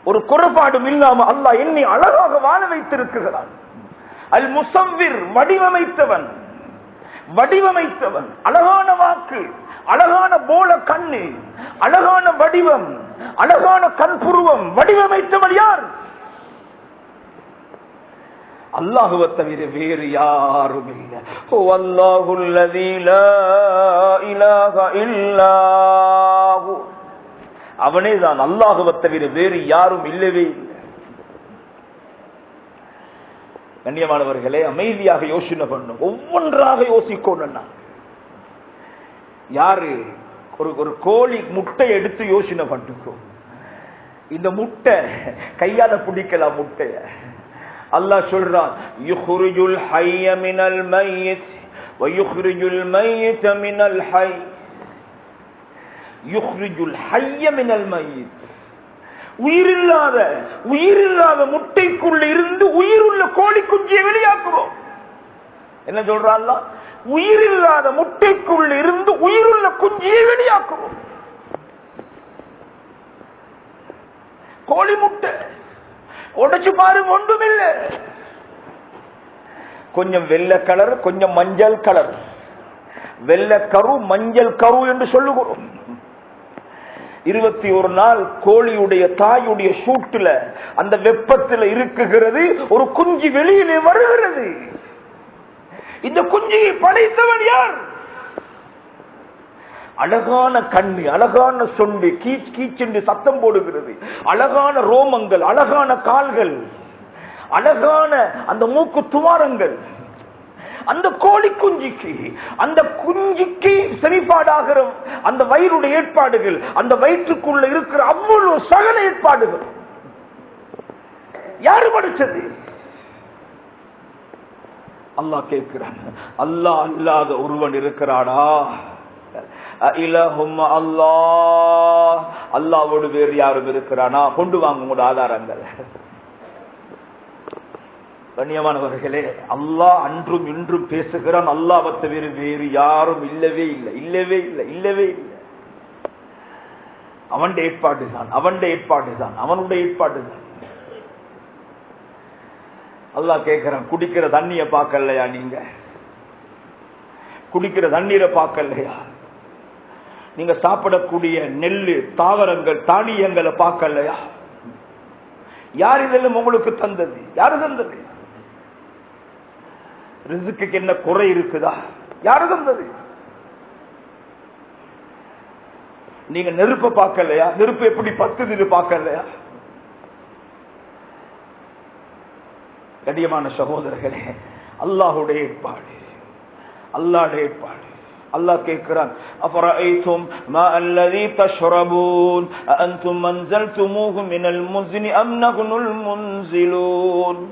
ஒரு குறைபாடும் இல்லாம அல்லாஹ் என்னை அழகாக வாழ வைத்திருக்கிறான். அல் முசவ்விர், வடிவமைத்தவன். அழகான வாக்கு, அழகான போல கண்ணு, அழகான வடிவம், அழகான கண்புருவம். வடிவமைத்தவன் யார்? அல்லாஹுவை தவிர வேறு யாரும் இல்லை. அவனே தான், அல்லாஹுவை தவிர வேறு யாரும் இல்லவே இல்லை. கண்ணியமானவர்களே, அமைதியாக யோசனை பண்ணும், ஒவ்வொன்றாக யோசிக்கணும். யாரு ஒரு கோழி முட்டை எடுத்து யோசனை பண்ணும். இந்த முட்டை கையால பிடிக்கலாம் முட்டைய. அல்லாஹ் சொல்றான் யுக்ரிஜுல் ஹய்ய மினல் மையித் வ யுக்ரிஜுல் மையித மினல் ஹய். யுக்ரிஜுல் ஹய்ய மினல் மையித், உயிரில்லாத முட்டைக்குள்ள இருந்து உயிருள்ள கோழி குஞ்சியை வெளியாக்குவோம். என்ன சொல்றான் அல்லாஹ்? உயிரில்லாத முட்டைக்குள்ள இருந்து உயிருள்ள குஞ்சியை வெளியாக்குவோம். கோழி முட்டை உடைச்சு பாருங்க, ஒன்றுமில்லை. கொஞ்சம் வெள்ளை கலர், கொஞ்சம் மஞ்சள் கலர். வெள்ளை கரு மஞ்சள் கரு என்று சொல்லுகிறோம். 21 நாள் கோழியுடைய தாயுடைய சூட்டுல அந்த வெப்பத்தில் இருக்குகிறது, ஒரு குஞ்சு வெளியிலே வருகிறது. இந்த குஞ்சியை படைத்தவன் யார்? அழகான கண்ணு, அழகான சொண்டு, கீச் கீச் என்று சத்தம் போடுகிறது. அழகான ரோமங்கள், அழகான கால்கள், அழகான அந்த மூக்கு துவாரங்கள். அந்த கோழி குஞ்சிக்கு, அந்த குஞ்சிக்கு செறிபாடாகிற அந்த வயிறுடைய ஏற்பாடுகள், அந்த வயிற்றுக்குள்ள இருக்கிற அவ்வளவு சகல ஏற்பாடுகள் யாரு படிச்சது? அல்லாஹ் கேட்கிறான். அல்லாஹ் அல்லாத ஒருவன் இருக்கிறானா? அல்லாஹ், அல்லாஹ்வோடு வேறு யாரும் இருக்கிறானா? கொண்டு வாங்க உங்களோட ஆதாரங்கள். கண்ணியமானவர்களே, அல்லாஹ் அன்றும் இன்றும் பேசுகிறான். அல்லாஹ்வை தவிர வேறு யாரும் இல்லவே இல்லை, இல்லவே இல்லை, இல்லவே இல்லை. அவனுடைய ஏற்பாடுதான், அவனுடைய ஏற்பாடுதான், அவனுடைய ஏற்பாடுதான். அல்லாஹ் கேட்கிறான், குடிக்கிற தண்ணிய பார்க்கலையா? நீங்க குடிக்கிற தண்ணீரை பார்க்கலையா? நீங்க சாப்பிடக்கூடிய நெல்லு, தாவரங்கள், தானியங்களை பார்க்கலையா? யார் இதெல்லாம் உங்களுக்கு தந்தது? யாரு தந்தது? ரிஸ்குக்கு என்ன குறை இருக்குதா? யாரு தந்தது? நீங்க நெருப்பை பார்க்கலையா? நெருப்பு எப்படி பத்துது பார்க்கலையா? கண்ணியமான சகோதரர்களே, அல்லாஹ்வுடைய ஏற்பாடு, அல்லாஹ்வுடைய ஏற்பாடு. அல்லாஹ் கேட்கிறான், அஃபரஐதும் மா அல்லதி தஷ்ரபூன் அஅன்தும் அன்ஸல்துமூஹு மினல் முஸ்னி அம் நஹ்னுல் முன்ஸிலூன்.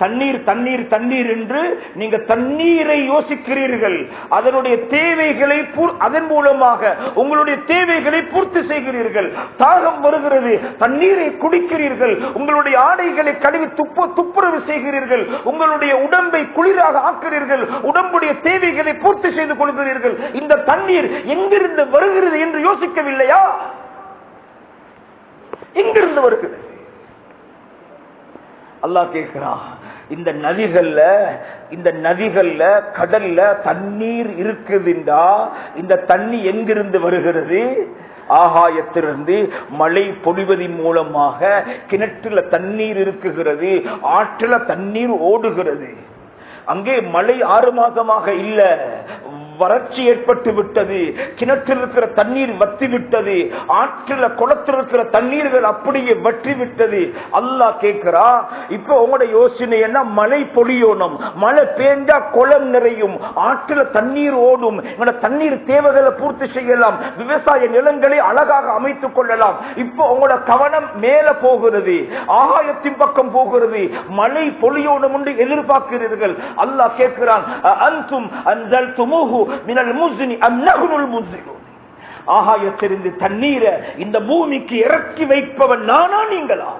தண்ணீர் தண்ணீர் தண்ணீர் என்று நீங்க தண்ணீரை யோசிக்கிறீர்கள், அதனுடைய தேவைகளை அதன் மூலமாக உங்களுடைய தேவைகளை பூர்த்தி செய்கிறீர்கள். தாகம் வருகிறது, தண்ணீரை குடிக்கிறீர்கள். உங்களுடைய ஆடைகளை கழுவி துப்புரவு செய்கிறீர்கள். உங்களுடைய உடம்பை குளிராக ஆக்குகிறீர்கள். உடம்புடைய தேவைகளை பூர்த்தி செய்து கொள்கிறீர்கள். இந்த தண்ணீர் எங்கிருந்து வருகிறது என்று யோசிக்கவில்லையா? எங்கிருந்து வருகிறது? அல்லாஹ் கேட்கிறான், இந்த நதிகள்ல கடல்ல தண்ணீர் இருக்குதுண்டா, இந்த தண்ணி எங்கிருந்து வருகிறது? ஆகாயத்திலிருந்து மழை பொழிவதின் மூலமாக கிணற்றுல தண்ணீர் இருக்குகிறது, ஆற்றுல தண்ணீர் ஓடுகிறது. அங்கே மழை 6 மாதமாக இல்ல, வறட்சி ஏற்பட்டு விட்டது. கிணற்றில் இருக்கிற தண்ணீர் வத்தி விட்டது. ஆற்றில் குளத்தில் இருக்கிற தண்ணீர்கள் அப்படியே வற்றி விட்டது. அல்லாஹ் கேட்கிறா, இப்ப உங்களோட யோசனை என்ன? மழை பொழியணும், மழை பேஞ்சா குளம் நிறையும், ஆற்றில் தண்ணீர் ஓடும், தண்ணீர் தேவைகளை பூர்த்தி செய்யலாம், விவசாய நிலங்களை அழகாக அமைத்துக் கொள்ளலாம். இப்போ உங்களோட கவனம் மேல போகிறது, ஆகாயத்தின் பக்கம் போகிறது. மழை பொழியணும் என்று எதிர்பார்க்கிறீர்கள். அல்லாஹ் கேட்கிறான், அன்தும் அன்ஸல்துமூஹு மினல் முஸ்னி அம் நஹ்னுல் முன்ஸிலூன். ஆகாயத்திலிருந்து தண்ணீரை இந்த பூமிக்கு இறக்கி வைப்பவன் நானா நீங்களா?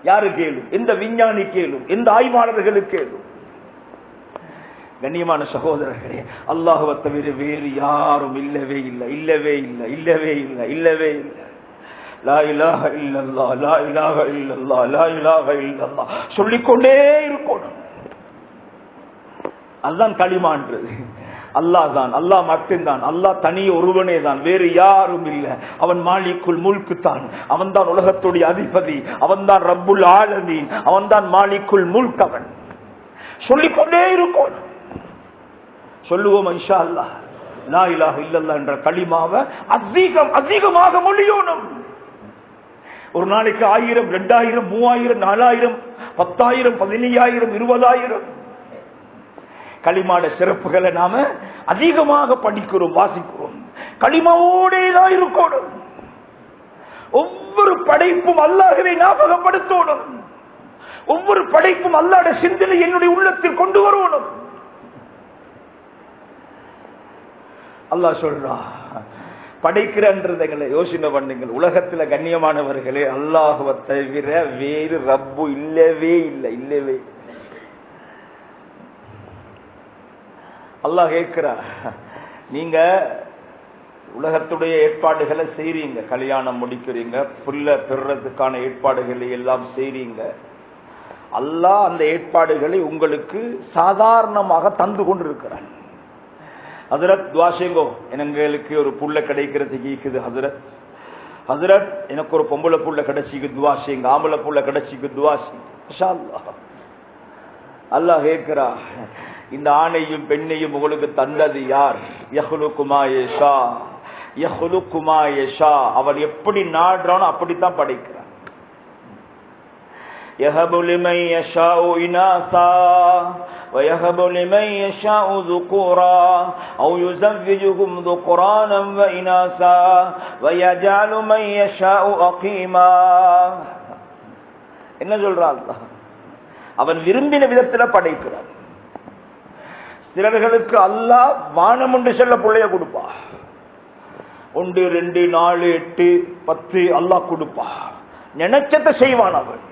யாரு கேளும்? எந்த விஞ்ஞானி கேளும்? எந்த ஆய்வாளர்களுக்கு கேளும்? கண்ணியமான சகோதரர்களே, அல்லாஹ்வை தவிர வேறு யாரும் இல்லவே இல்லை, இல்லவே இல்லை, இல்லவே இல்லை, இல்லவே இல்லை. லா இலாஹ இல்லல்லாஹ், லா இலாஹ இல்லல்லாஹ், லா இலாஹ இல்லல்லாஹ் சொல்லிக்கொண்டே இருக்கணும். அதுதான் களிமான்றது. அல்லாஹ் தான், அல்லாஹ் மட்டும்தான், அல்லாஹ் தனி ஒருவனே தான், வேறு யாரும் இல்லை. அவன் மாலிக்குல் முல்கு தான், அவன் தான் உலகத்துடைய அதிபதி, அவன் தான் ரப்புல் ஆலமீன், அவன் தான் மாலிக்குல் முல்க். அவன் சொல்லிக்கொண்டே இருக்கணும். சொல்லுவோம் இன்ஷா அல்லாஹ். லா இலாஹ இல்லல்லாஹ் என்ற களிமாவை அதிகமாக மொழியணும். ஒரு நாளைக்கு 1000, 2000, 3000, 4000, 10,000, 15,000, 20,000 களிமாட சிறப்புகளை நாம அதிகமாக படிக்கிறோம், வாசிக்கிறோம். களிமாவோடே தான் இருக்கணும். ஒவ்வொரு படைப்பும் அல்லாஹ்வை ஞாபகப்படுத்தணும். ஒவ்வொரு படைப்பும் அல்லாஹ்வுடைய சிந்தனை என்னுடைய உள்ளத்தில் கொண்டு வரணும். அல்லாஹ் சொல்றா, படைக்கிறன்றதை யோசனை பண்ணுங்கள். உலகத்துல கண்ணியமானவர்களே, அல்லாஹ்வை தவிர வேறு ரப்பு இல்லவே இல்லை, இல்லவே. அல்லாஹ் கேட்கிறா, நீங்க உலகத்துடைய ஏற்பாடுகளை செய்றீங்க, கல்யாணம் முடிக்கிறீங்க, புள்ள பெறுறதுக்கான ஏற்பாடுகளை எல்லாம் செய்றீங்க. அல்லாஹ் அந்த ஏற்பாடுகளை உங்களுக்கு சாதாரணமாக தந்து கொண்டிருக்கிறான். ஹஜ்ரத் துஆ செய்யுங்க, எங்களுக்கு ஒரு புள்ள கிடைக்கிறதுக்கு இருக்குது. ஹஜ்ரத் எனக்கு ஒரு பொம்பளை புள்ள கிடைச்சிக்கு துஆ செய்யுங்க, ஆம்பளை புள்ள கிடைச்சிக்கு துஆ செய்யுங்க. இன்ஷா அல்லாஹ். அல்லாஹ் கேட்கிறா, இந்த ஆணையும் பெண்ணையும் உங்களுக்கு தந்தது யார்? யஹ்லுகு மா யஷா, யஹ்லுகு மா யஷா. அவன் எப்படி நாடுறானோ அப்படித்தான் படைக்கிறான். யஹபு லிமன் யஷாஉ இனாஸா وَيَهَبُ لِمَن يَشَاءُ ذُكُورًا أَوْ يُزَوِّجُهُمْ ذُكْرَانًا وَإِنَاثًا وَيَجْعَلُ مَن يَشَاءُ عَقِيمًا. என்ன சொல்றான்? அவன் விரும்பின விதத்தில் படைக்கிறான். சிலர்களுக்கு அல்லாஹ் வானம் என்று சொல்ல பிள்ளைய கொடுப்பா. 1 2 4 8 10 அல்லாஹ் கொடுப்பா. நினைச்சதை செய்வான் அவன்.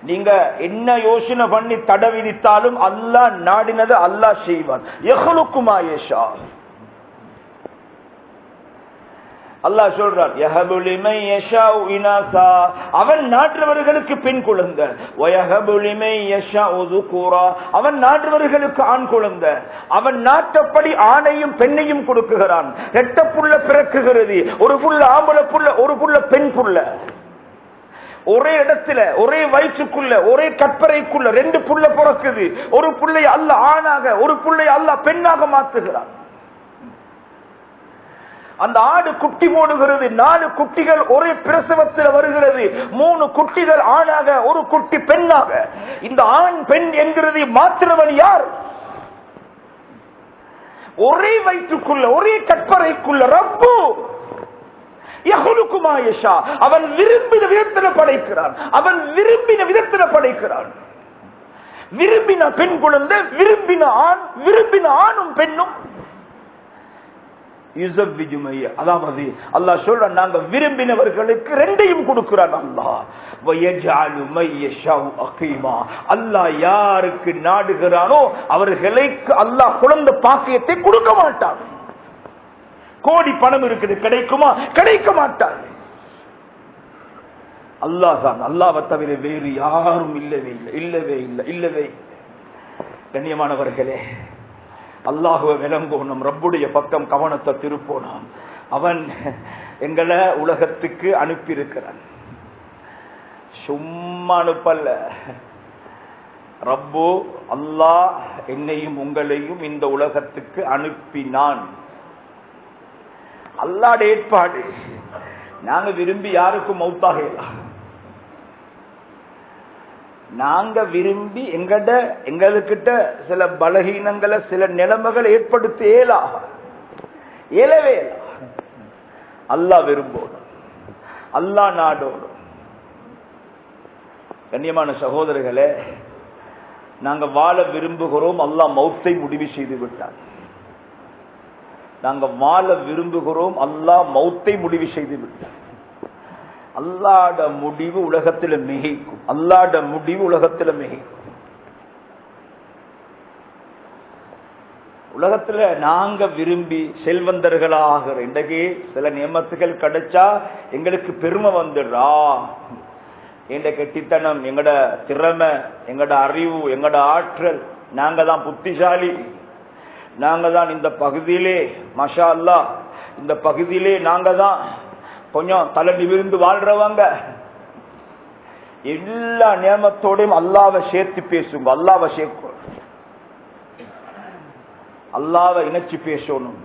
நீங்க என்ன யோசனை பண்ணி தடை விதித்தாலும் அல்லாஹ் நாடினது அல்லாஹ் செய்வான். யஹ்லுகு மா யஷா. அல்லாஹ் சொல்றார், யஹபு லிமன் யஷாஉ இனாஸா. அவன் நாடுறவர்களுக்கு பெண் குழந்தை. வயஹபு லிமன் யஷாஉ ذுகூரா. அவன் நாடுறவர்களுக்கு ஆண் குழந்தை. அவன் நாட்டப்படி ஆணையும் பெண்ணையும் கொடுக்குகிறான். ரெட்ட புள்ள பிறக்குகிறது. ஒரு புள்ள ஆம்பளை புள்ள, ஒரு புள்ள பெண் புள்ள. ஒரே இடத்துல, ஒரே வயிற்றுக்குள்ள, ஒரே கற்பறைக்குள்ள 2 புள்ள பிறக்குது. ஒரு புள்ளைய அல்லாஹ் ஆணாக, ஒரு புள்ளைய அல்லாஹ் பெண்ணாக மாற்றுகிறான். அந்த ஆடு குட்டி போடுகிறது. 4 குட்டிகள் ஒரே பிரசவத்தில் வருகிறது. 3 குட்டிகள் ஆணாக, ஒரு குட்டி பெண்ணாக. இந்த ஆண் பெண் என்கிறது மாத்திரவன் யார்? ஒரே வயிற்றுக்குள்ள, ஒரே கற்பறைக்குள்ள ரப்பு. யஹ்லுகு மா யஷா. அவன் விரும்பின விதத்தில் படைக்கிறான். அவன் விரும்பின விதத்தில் படைக்கிறான். விரும்பின பெண் குழந்தை, விரும்பின ஆண், விரும்பின ஆணும் பெண்ணும். அதாவது அல்லாஹ் சொல்ற, நாங்க விரும்பினவர்களுக்கு 2ஐயும் கொடுக்கிறான் அல்லாஹ். வயஜஅலு மை யஷாஉ அகீமா. அல்லாஹ் யாருக்கு நாடுகிறானோ அவர்களுக்கு அல்லாஹ் குழந்தை பாக்கியத்தை கொடுக்க மாட்டான். கோடி பணம் இருக்குது, கிடைக்குமா? கிடைக்க மாட்டார். அல்லாஹ் தான். அல்லாஹ்வை தவிர வேறு யாரும் இல்லவே இல்லை, இல்லவே இல்லை, இல்லவே. கண்ணியமானவர்களே, அல்லாஹ்வை விளங்கோணும், ரப்புடைய பக்கம் கவனத்தை திருப்போணும். அவன் எங்களை உலகத்துக்கு அனுப்பியிருக்கிறான். சும்மா அனுப்பல்ல. ரப்பு அல்லாஹ் என்னையும் உங்களையும் இந்த உலகத்துக்கு அனுப்பினான். அல்லாஹ்ட ஏற்பாடு. நாங்க விரும்பி யாருக்கும் மௌத்தாகலாம். நாங்க விரும்பி எங்களுக்கிட்ட சில பலகீனங்களை, சில நிலைமைகளை ஏற்படுத்த இயலவே. அல்லாஹ் விரும்போடும், அல்லாஹ் நாடோடும். கண்ணியமான சகோதரர்களே, நாங்க வாழ விரும்புகிறோம், அல்லாஹ் மௌத்தை முடிவு செய்து விட்டார். நாங்க வாழ விரும்புகிறோம், அல்லாஹ் மௌத்தை முடிவு செய்து விட்டார். அல்லாஹ்ட முடிவு உலகத்தில் மிகைக்கும். அல்லாஹ்ட முடிவு உலகத்தில் மிகைக்கும். உலகத்துல நாங்க விரும்பி செல்வந்தர்களாக இன்றைக்கு சில நியமத்துகள் கிடைச்சா எங்களுக்கு பெருமை வந்துடுறா. எங்க கெட்டித்தனம், எங்கட திறமை, எங்கட அறிவு, எங்கட ஆற்றல், நாங்க தான் புத்திசாலி, நாங்க தான் இந்த பகுதியிலே மாஷா அல்லாஹ், இந்த பகுதியிலே நாங்க தான் கொஞ்சம் தலை நிமிர்ந்து வாழ்றவங்க. எல்லா நியமத்தோடையும் அல்லாஹ்வை சேர்த்து பேசுங்க. அல்லாஹ்வை சேர்க்கும், அல்லாஹ்வை இணைச்சு பேசணும்.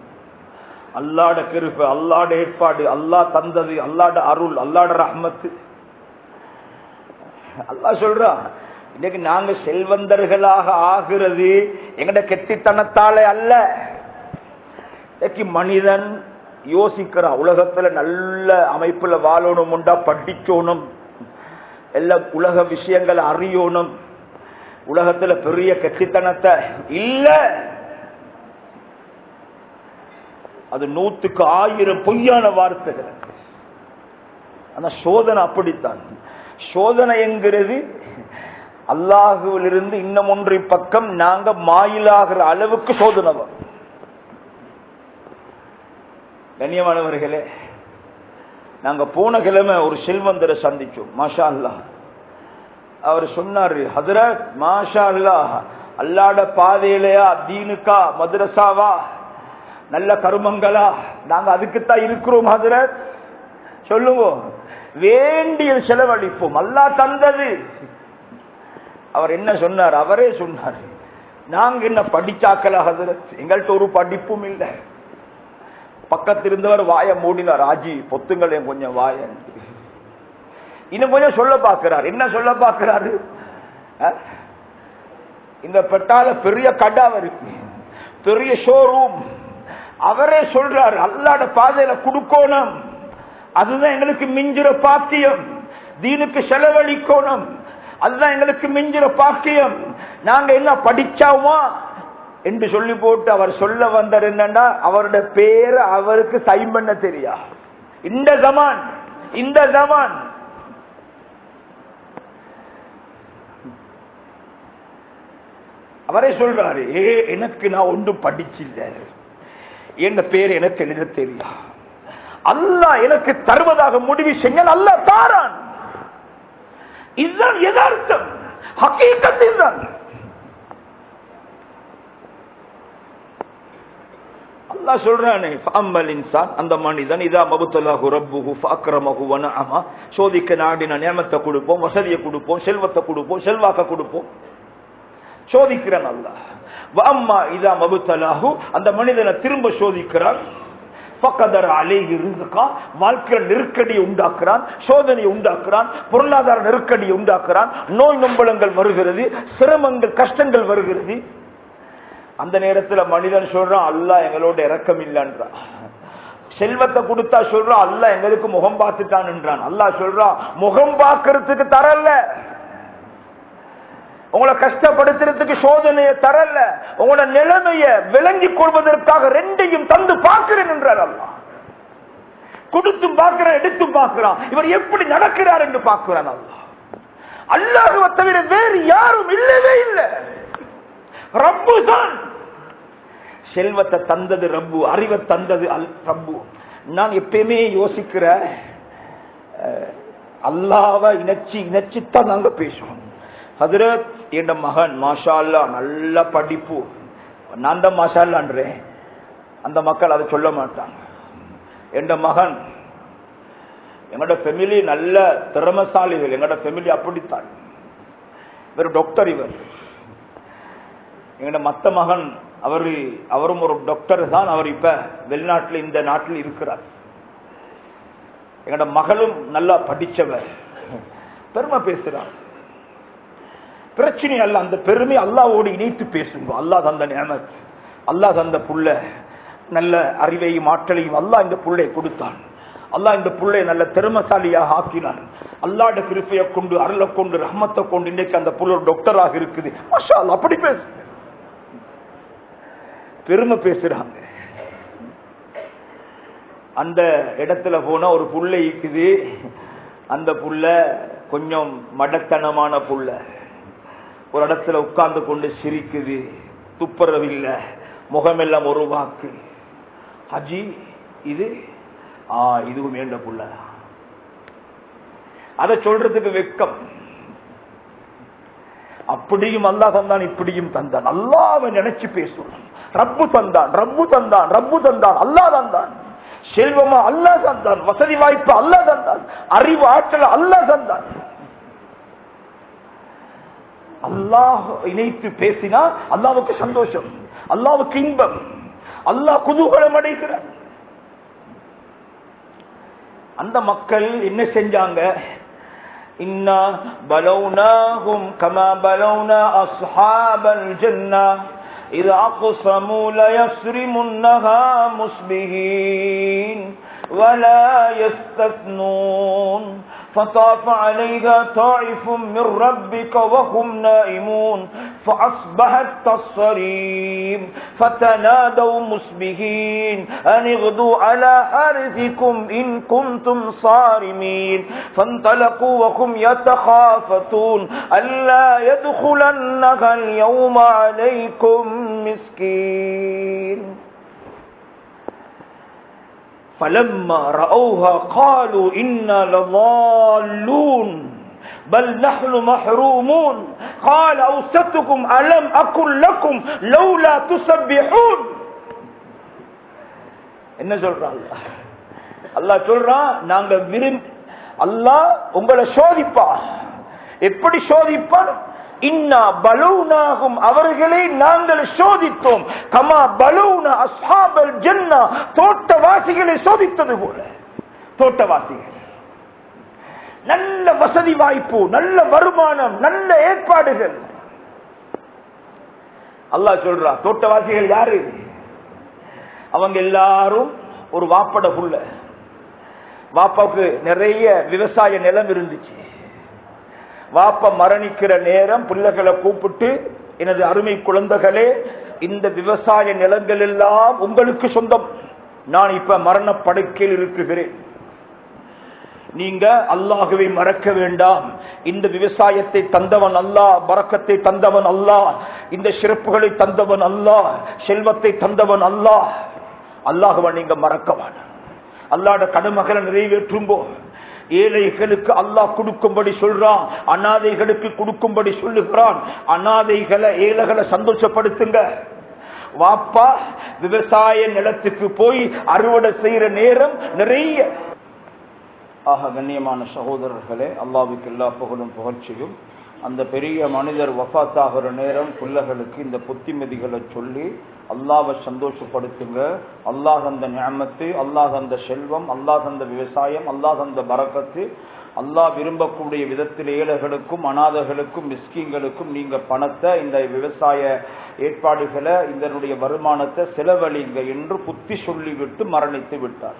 அல்லாஹ்ட கிருபை, அல்லாஹ்ட ஏற்பாடு, அல்லாஹ் தந்தது, அல்லாஹ்ட அருள், அல்லாஹ்ட ரஹ்மத்து. அல்லாஹ் சொல்றான், இன்னைக்கு நாங்க செல்வந்தர்களாக ஆகிறது எங்கட கெட்டித்தனத்தாலே அல்ல. இன்னைக்கு மனிதன் யோசிக்கிறா, உலகத்துல நல்ல அமைப்புல வாழணும் உண்டா, படிக்கணும், எல்லா உலக விஷயங்களை அறியணும், உலகத்துல பெரிய கெட்டித்தனத்தை இல்ல. அது 100க்கு 1000 பொய்யான வார்த்தைகள். ஆனா சோதனை அப்படித்தான். சோதனை என்கிறது அல்லாஹுவிலிருந்து இன்னும் ஒன்றை பக்கம் நாங்க மாயிலாகிற அளவுக்கு சோதனை வரும். கண்ணியமானவர்களே, நாங்க போன கிழமை ஒரு செல்வந்தரை சந்திச்சோம். மாஷா அல்லாஹ். அவர் சொன்னாரு, ஹஜ்ரத் மாஷா அல்லாஹ், அல்லாஹ்வுடைய பாதையிலையா, தீனுக்கா, மദ്രസാவா, நல்ல கர்மங்களா, நாங்க அதுக்குத்தான் இருக்கிறோம் ஹஜ்ரத். சொல்லுவோம், வேண்டிய செலவழிப்போம், அல்லாஹ் தந்தது. அவர் என்ன சொன்னார்? அவரே சொன்னார், நாங்க என்ன படிச்சாக்கல ஹஜ்ரத், எங்கள்கிட்ட ஒரு படிப்பும் இல்லை. பக்கத்தில் இருந்தவர் வாய மூடினார், ஆஜி பொத்துங்களே கொஞ்சம் வாய. இன்னும் கொஞ்சம் சொல்ல பார்க்கிறார். என்ன சொல்ல பார்க்கிறாரு? இந்த பெட்டால பெரிய கடை இருக்கு, பெரிய ஷோரூம். அவரே சொல்றாரு, அல்லாஹ்வுடைய பாதையில கொடுக்கணும், அதுதான் எங்களுக்கு மிஞ்சிற பாக்கியம். தீனுக்கு செலவழிக்கணும், அதுதான் எங்களுக்கு மிஞ்சிற பாக்கியம். நாங்க என்ன படிச்சாவுமா என்று சொல்லி போட்டு அவர் சொல்ல வந்தார் என்னன்னா, அவருடைய பேரு அவருக்கு சைன் பண்ண தெரியா. இந்த ஜமான் அவரே சொல்றாரு, எனக்கு நான் ஒன்றும் படிச்சில்ல, என் பேர் எனக்கு எழுத தெரியா, அல்லாஹ் எனக்கு தருவதாக முடிவு செஞ்ச அல்லாஹ் தாரான். இதுதான் யதார்த்தம், ஹகீகத். இதுதான் அல்லாஹ் சொல்றானே, ஃபஅம்மல் இன்சான், அந்த மனிதன் இதா மபுத்தல்லாஹு ரப்புஹு ஃபஅக்ரமஹு வனஅமா, சோதிக்க நாடின நியமத்தை கொடுப்போம், வசதியை கொடுப்போம், செல்வத்தை கொடுப்போம், செல்வாக்க கொடுப்போம், சோதிக்கிறான் அல்லாஹ். வஅம்மா இதா மபுத்தல்லாஹு, அந்த மனிதனை திரும்ப சோதிக்கிறான், ஃபகதர அலைஹி ரிஸ்கா, வாழ்க்கையில் நெருக்கடியை உண்டாக்குறான், சோதனையை உண்டாக்குறான், பொருளாதார நெருக்கடியை உண்டாக்குறான், நோய் நொம்பலங்கள் வருகிறது, சிரமங்கள் கஷ்டங்கள் வருகிறது. அந்த நேரத்தில் மனிதன் சொல்றான், அல்லாஹ் எங்களோட இரக்கம் இல்லைன்றான். செல்வத்தை கொடுத்தா சொல்றான், அல்லாஹ் எங்களுக்கு முகம் பார்த்துட்டான் என்றான். அல்லாஹ் சொல்றான், முகம் பார்க்கறதுக்கு தரல, உங்களை கஷ்டப்படுத்துறதுக்கு சோதனையை தரல, உங்களோட நிலைமையை விளங்கிக் கொள்வதற்காக ரெண்டையும் தந்து பார்க்கிறேன் என்றார் அல்லாஹ். கொடுத்தும் பார்க்கிறான், எடுத்தும் பார்க்கிறான், இவர் எப்படி நடக்கிறார் என்று பார்க்கிறான் அல்லாஹ். அல்லாஹ்வை தவிர வேறு யாரும் இல்லவே இல்லை. ரப்பு தான் செல்வத்தை தந்தது, ரப்பு அறிவை தந்தது ரப்பு. நான் எப்பயுமே யோசிக்கிற, அல்லாஹ்வை இணைச்சித்தான் நாங்க பேசுவோம். ஹஜ்ரத் என் மகன் மாஷா அல்லாஹ் நல்ல படிப்பு, நான் தான் மாஷா அல்லாஹ்ன்றேன், அந்த மக்கள் அதை சொல்ல மாட்டாங்க. என் மகன், எங்களோட ஃபேமிலி நல்ல திறமசாலிகள், எங்களோட ஃபேமிலி அப்படித்தான், இவர் டாக்டர். இவர் எங்களோட மத்த மகன், அவரும் ஒரு டாக்டர் தான், அவர் இப்ப வெளிநாட்டில் இந்த நாட்டில் இருக்கிறார். எங்களோட மகளும் நல்லா படிச்சவர், பெருமை பேசுறார். பிரச்சனை அல்ல, அந்த பெருமை அல்லாஹ்வோடு இணைத்து பேசுங்க. அல்லாஹ் தந்த நியமத், அல்லாஹ் தந்த புள்ள, நல்ல அறிவையும் ஆற்றலையும் அல்லாஹ் இந்த புள்ளை கொடுத்தான். அல்லாஹ் இந்த புள்ளை நல்ல திறமசாலியாக ஆக்கினான். அல்லாஹ்வுடைய கிருபையை கொண்டு, அருளை கொண்டு, ரஹ்மத்தை கொண்டு இன்னைக்கு அந்த புள்ள ஒரு டாக்டராக இருக்குது. மாஷா அல்லாஹ், அப்படி பேசு, பெருமை பேசுறாங்க. அந்த இடத்துல போனா ஒரு புள்ள இருக்குது, அந்த புள்ள கொஞ்சம் மடத்தனமான புள்ள, ஒரு இடத்துல உட்கார்ந்து கொண்டு சிரிக்குது, துப்புரவில்லை, முகமெல்லாம் ஒரு வாக்கு. ஹஜி இதுவும் வேண்ட புள்ள, அதை சொல்றதுக்கு வெக்கம். அப்படியும் அல்லாஹ் தந்தான், இப்படியும் தந்தான். அல்லாஹ்வை நினைச்சு பேசுவான். ரப்பு தந்தான், ரப்பு தந்தான், ரப்பு தந்தான், அல்லாஹ் தந்தான். செல்வமா அல்லாஹ் தந்தான், வசதி வாய்ப்பு அல்லாஹ் தந்தான், அறிவு ஆற்றல் அல்லாஹ் தந்தான். அல்லாஹ் இணைத்து பேசினா அல்லாஹ்வுக்கு சந்தோஷம், அல்லாஹ்வுக்கு இன்பம், அல்லாஹ் குதூகலம் அடைகிறார். அந்த மக்கள் என்ன செஞ்சாங்க? இன்னா பலௌனாஹும் கமா பலௌனா அஸ்ஹாபல் ஜன்னah, إذ أقسموا ليصرمنها مصبحين ولا يستثنون فطاف عليها طائف من ربك وهم نائمون فأصبحت كالصريم فتنادوا مصبحين أن اغدوا على حرثكم إن كنتم صارمين فانطلقوا وهم يتخافتون ألا يدخلنها اليوم عليكم مسكين فلما رأوها قالوا إنا لضالون بل نحن محرومون قال أوسطكم ألم أقل لكم لولا تسبحون. என்ன சொல்றான் அல்லாஹ் சொல்றான், நாங்க அல்லாஹ் உங்களை சோதிப்பான். எப்படி சோதிப்பான்? இன்னா பலூனாகும், அவர்களை நாங்கள் சோதித்தோம். கமா பலூனா அஸ்ஹாபல் ஜன்னா, தோட்டவாசிகளை சோதித்தது போல. தோட்டவாசிகள் நல்ல வசதி வாய்ப்பு, நல்ல வருமானம், நல்ல ஏற்பாடுகள். அல்லாஹ் சொல்றா, தோட்டவாசிகள் யாரு? அவங்க எல்லாரும் ஒரு வாப்பட புள்ள. வாப்பாவுக்கு நிறைய விவசாய நிலம் இருந்துச்சு. வாப்பா மரணிக்கிற நேரம் பிள்ளைகளை கூப்பிட்டு, எனது அருமை குழந்தைகளே, இந்த விவசாய நிலங்கள் எல்லாம் உங்களுக்கு சொந்தம். நான் இப்ப மரண படுக்கையில் இருக்குகிறேன். நீங்க அல்லாஹ்வை மறக்க வேண்டாம். இந்த விவசாயத்தை தந்தவன் அல்லாஹ், பரக்கத்தை தந்தவன் அல்லாஹ், இந்த சிறப்புகளை தந்தவன் அல்லாஹ், செல்வத்தை தந்தவன் அல்லாஹ். அல்லாஹ்வை நீங்க மறக்க வேண்டாம். அல்லாஹ்வுடைய கடமைகளை நிறைவேற்றும் போது ஏழைகளுக்கு அல்லாஹ் கொடுக்கும்படி சொல்றான், அனாதைகளுக்கு கொடுக்கும்படி சொல்லுகிறான். அனாதைகளை ஏழைகளை சந்தோஷப்படுத்துங்க. வாப்பா விவசாய நிலத்துக்கு போய் அறுவடை செய்யற நேரம் நிறைய. ஆக கண்ணியமான சகோதரர்களே, அல்லாஹ்வுக்கு எல்லா புகழும் புகழ்ச்சியும். அந்த பெரிய மனிதர் வஃபாத்தாகிற நேரம் பிள்ளைகளுக்கு இந்த புத்திமதிகளை சொல்லி அல்லாஹ்வை சந்தோஷப்படுத்துங்க. அல்லாஹ் அந்த நிஅமத்து, அல்லாஹ் அந்த செல்வம், அல்லாஹ் அந்த விவசாயம், அல்லாஹ் அந்த பரக்கத்து, அல்லாஹ் விரும்பக்கூடிய விதத்தில் ஏழைகளுக்கும் அனாதைகளுக்கும் மிஸ்கீன்களுக்கும் நீங்க பணத்தை, இந்த விவசாய ஏற்பாடுகளை, இதனுடைய வருமானத்தை செலவழிங்க என்று புத்தி சொல்லிவிட்டு மரணித்து விட்டார்.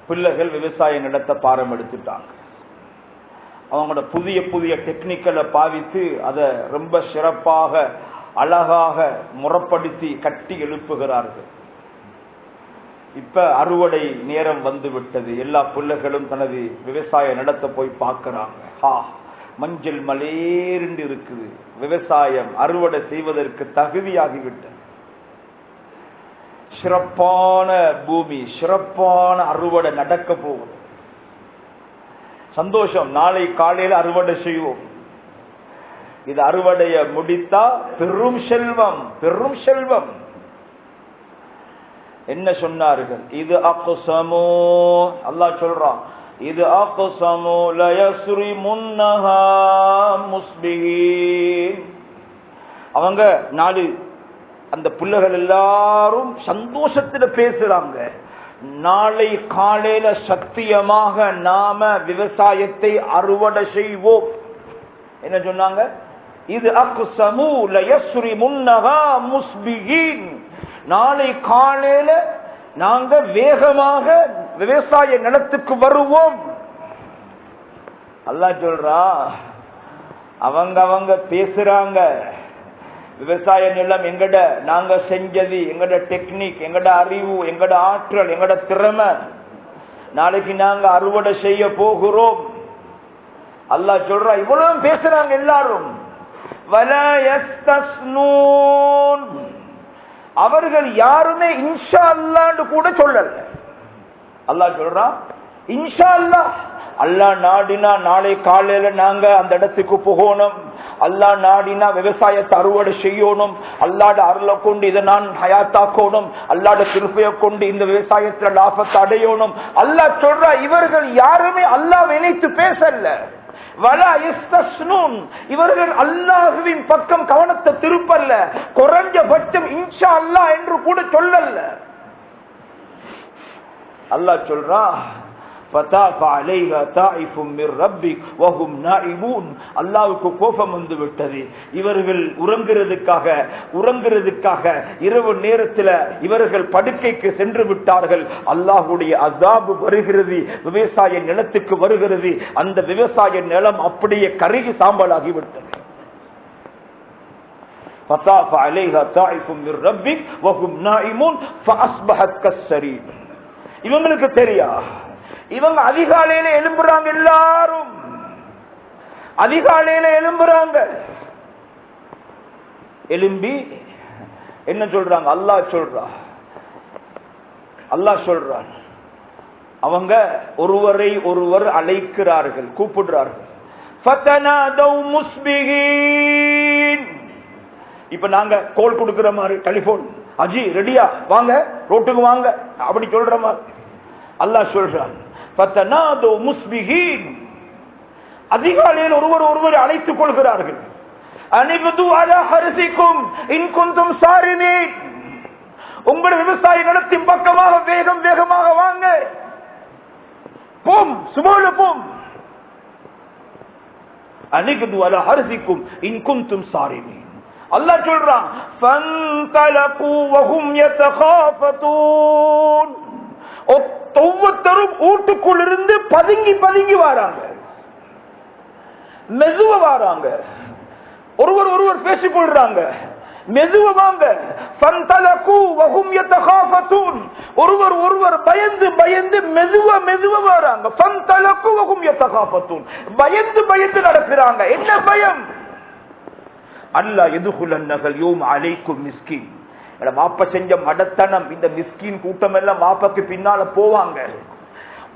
பிள்ளைகள் விவசாய நிலத்தை பாரம் எடுத்துட்டாங்க. அவங்களோட புதிய புதிய டெக்னிக்கலை பாவித்து அதை ரொம்ப சிறப்பாக அழகாக முறைப்படுத்தி கட்டி எழுப்புகிறார்கள். இப்ப அறுவடை நேரம் வந்து விட்டது. எல்லா பிள்ளைகளும் தனது விவசாய நிலத்தை போய் பார்க்கிறாங்க. மஞ்சள் மலேர்ந்து இருக்குது. விவசாயம் அறுவடை செய்வதற்கு தகுதியாகிவிட்டது. சிறப்பான பூமி, சிறப்பான அறுவடை நடக்க போகுது. சந்தோஷம். நாளை காலையில் அறுவடை செய்வோம். இது அறுவடைய முடித்தா பெரும் செல்வம், பெரும் செல்வம். என்ன சொன்னார்கள்? இது அக்ஸமு, அல்லாஹ் சொல்றான், இது அக்ஸமு லயஸ்ரிமுன்னஹா முஸ்பிஹீன். அவங்க நாலு அந்த பிள்ளைகள் எல்லாரும் சந்தோஷத்துல பேசுறாங்க. நாளை காலையில சத்தியமாக நாம விவசாயத்தை அறுவடை செய்வோம். என்ன சொன்னாங்க? இது அக்ஸமு லயஸ்ரிமுன்னஹா முஸ்பிஹீன். நாளை காலையில நாங்க வேகமாக விவசாய நிலத்துக்கு வருவோம். அல்லாஹ் சொல்றா, அவங்க பேசுறாங்க. விவசாய நிலம் எங்கட, நாங்க செஞ்சது, எங்கட டெக்னிக், எங்கட அறிவு, எங்கட ஆற்றல், எங்கட திறமை. நாளைக்கு நாங்க அறுவடை செய்ய போகிறோம். அல்லாஹ் சொல்றா, இவ்வளவு பேசுறாங்க எல்லாரும். வலா யஸ்தஸ்னூன், அவர்கள் யாருமே இன்ஷா அல்லாஹ்னு கூட சொல்லல. அல்லாஹ் சொல்றான், இன்ஷா அல்லாஹ், அல்லாஹ் நாடினா நாளை காலையில நாங்க அந்த இடத்துக்கு போகணும். அல்லாஹ் நாடினா விவசாயத்தை அறுவடை செய்யணும். அல்லாஹ்வுடைய அருளை கொண்டு இதை நான் ஹயாத்தாக்கணும். அல்லாஹ்வுடைய கிருபையை கொண்டு இந்த விவசாயத்துல லாபத்தை அடையணும். அல்லாஹ் சொல்றா, இவர்கள் யாருமே அல்லாஹ் நினைத்து பேசல. வலா யஸ்தஸ்னூன், இவர்கள் அல்லாஹ்வின் பக்கம் கவனத்தை திருப்பல்ல. குறைஞ்சபட்சம் இன்ஷா அல்லாஹ் என்று கூட சொல்லல. அல்லாஹ் சொல்றா, فطاف عليها طائف من ربك وهم نائمون. அல்லாஹ்வுக்கு கோபம் வந்து விட்டது. இவர்கள் உறங்குறதுக்காக இரவு நேரத்தில் இவர்கள் படுக்கைக்கு சென்று விட்டார்கள். அல்லாஹ்வுடைய அஸாப் வருகிறது, விவசாய நிலத்துக்கு வருகிறது. அந்த விவசாய நிலம் அப்படியே கருகி சாம்பலாகி விட்டது. فطاف عليها طائف من ربك وهم نائمون فاصبحت كالصريم. இவங்களுக்கு தெரியா, இவங்க அதிகாலையில எழும்புறாங்க. எல்லாரும் அதிகாலையில எழும்புறாங்க. எழும்பி என்ன சொல்றாங்க? அல்லாஹ் சொல்றான். அவங்க ஒருவரை ஒருவர் அழைக்கிறார்கள், கூப்பிடுறார்கள். ஃபதனாதௌ முஸ்பிகீன். இப்ப நாங்க கோல் கொடுக்கிற மாதிரி டெலிபோன், அஜி ரெடியா வாங்க, ரோட்டுக்கு வாங்க அப்படி சொல்ற மாதிரி அல்லாஹ் சொல்றான். ஃபதனாதௌ முஸ்பிகீன். அதிகாலையில் ஒருவர் அழைத்துக் கொள்கிறார்கள். அனிபது அலா ஹர்சிக்கும் இன் குன்தும் சாரிமீன். உங்கள் விவசாய நிலத்தின் பக்கமாக வேகமாக வாங்க, போம், சுமோல போம். அனிபது அலா ஹர்சிக்கும் இன் குன்தும் சாரிமீன். அல்லாஹ் சொல்றான். ஃபன்தலகு வஹும் யதகாஃபதூன். ஒவ்வொருத்தரும் வீட்டுக்குள் இருந்து பதுங்கி வராங்க, மெதுவா வராங்க. ஒருவர் பேசிக் கொள்றாங்க, மெதுவா வாங்க. ஃபன்தலகு வஹும் யதகாஃபதூன். ஒருவர் பயந்து மெதுவா வராங்க. ஃபன்தலகு வஹும் யதகாஃபதூன். பயந்து நடக்கிறாங்க. என்ன பயம்? அல்லா எதுகுலன்னகல் யோம் அலைக்கும் மிஸ்கின். வாப்ப செஞ்ச மடத்தனம். இந்த மிஸ்கின் கூட்டம் எல்லாம் வாப்பாக்கு பின்னால போவாங்க.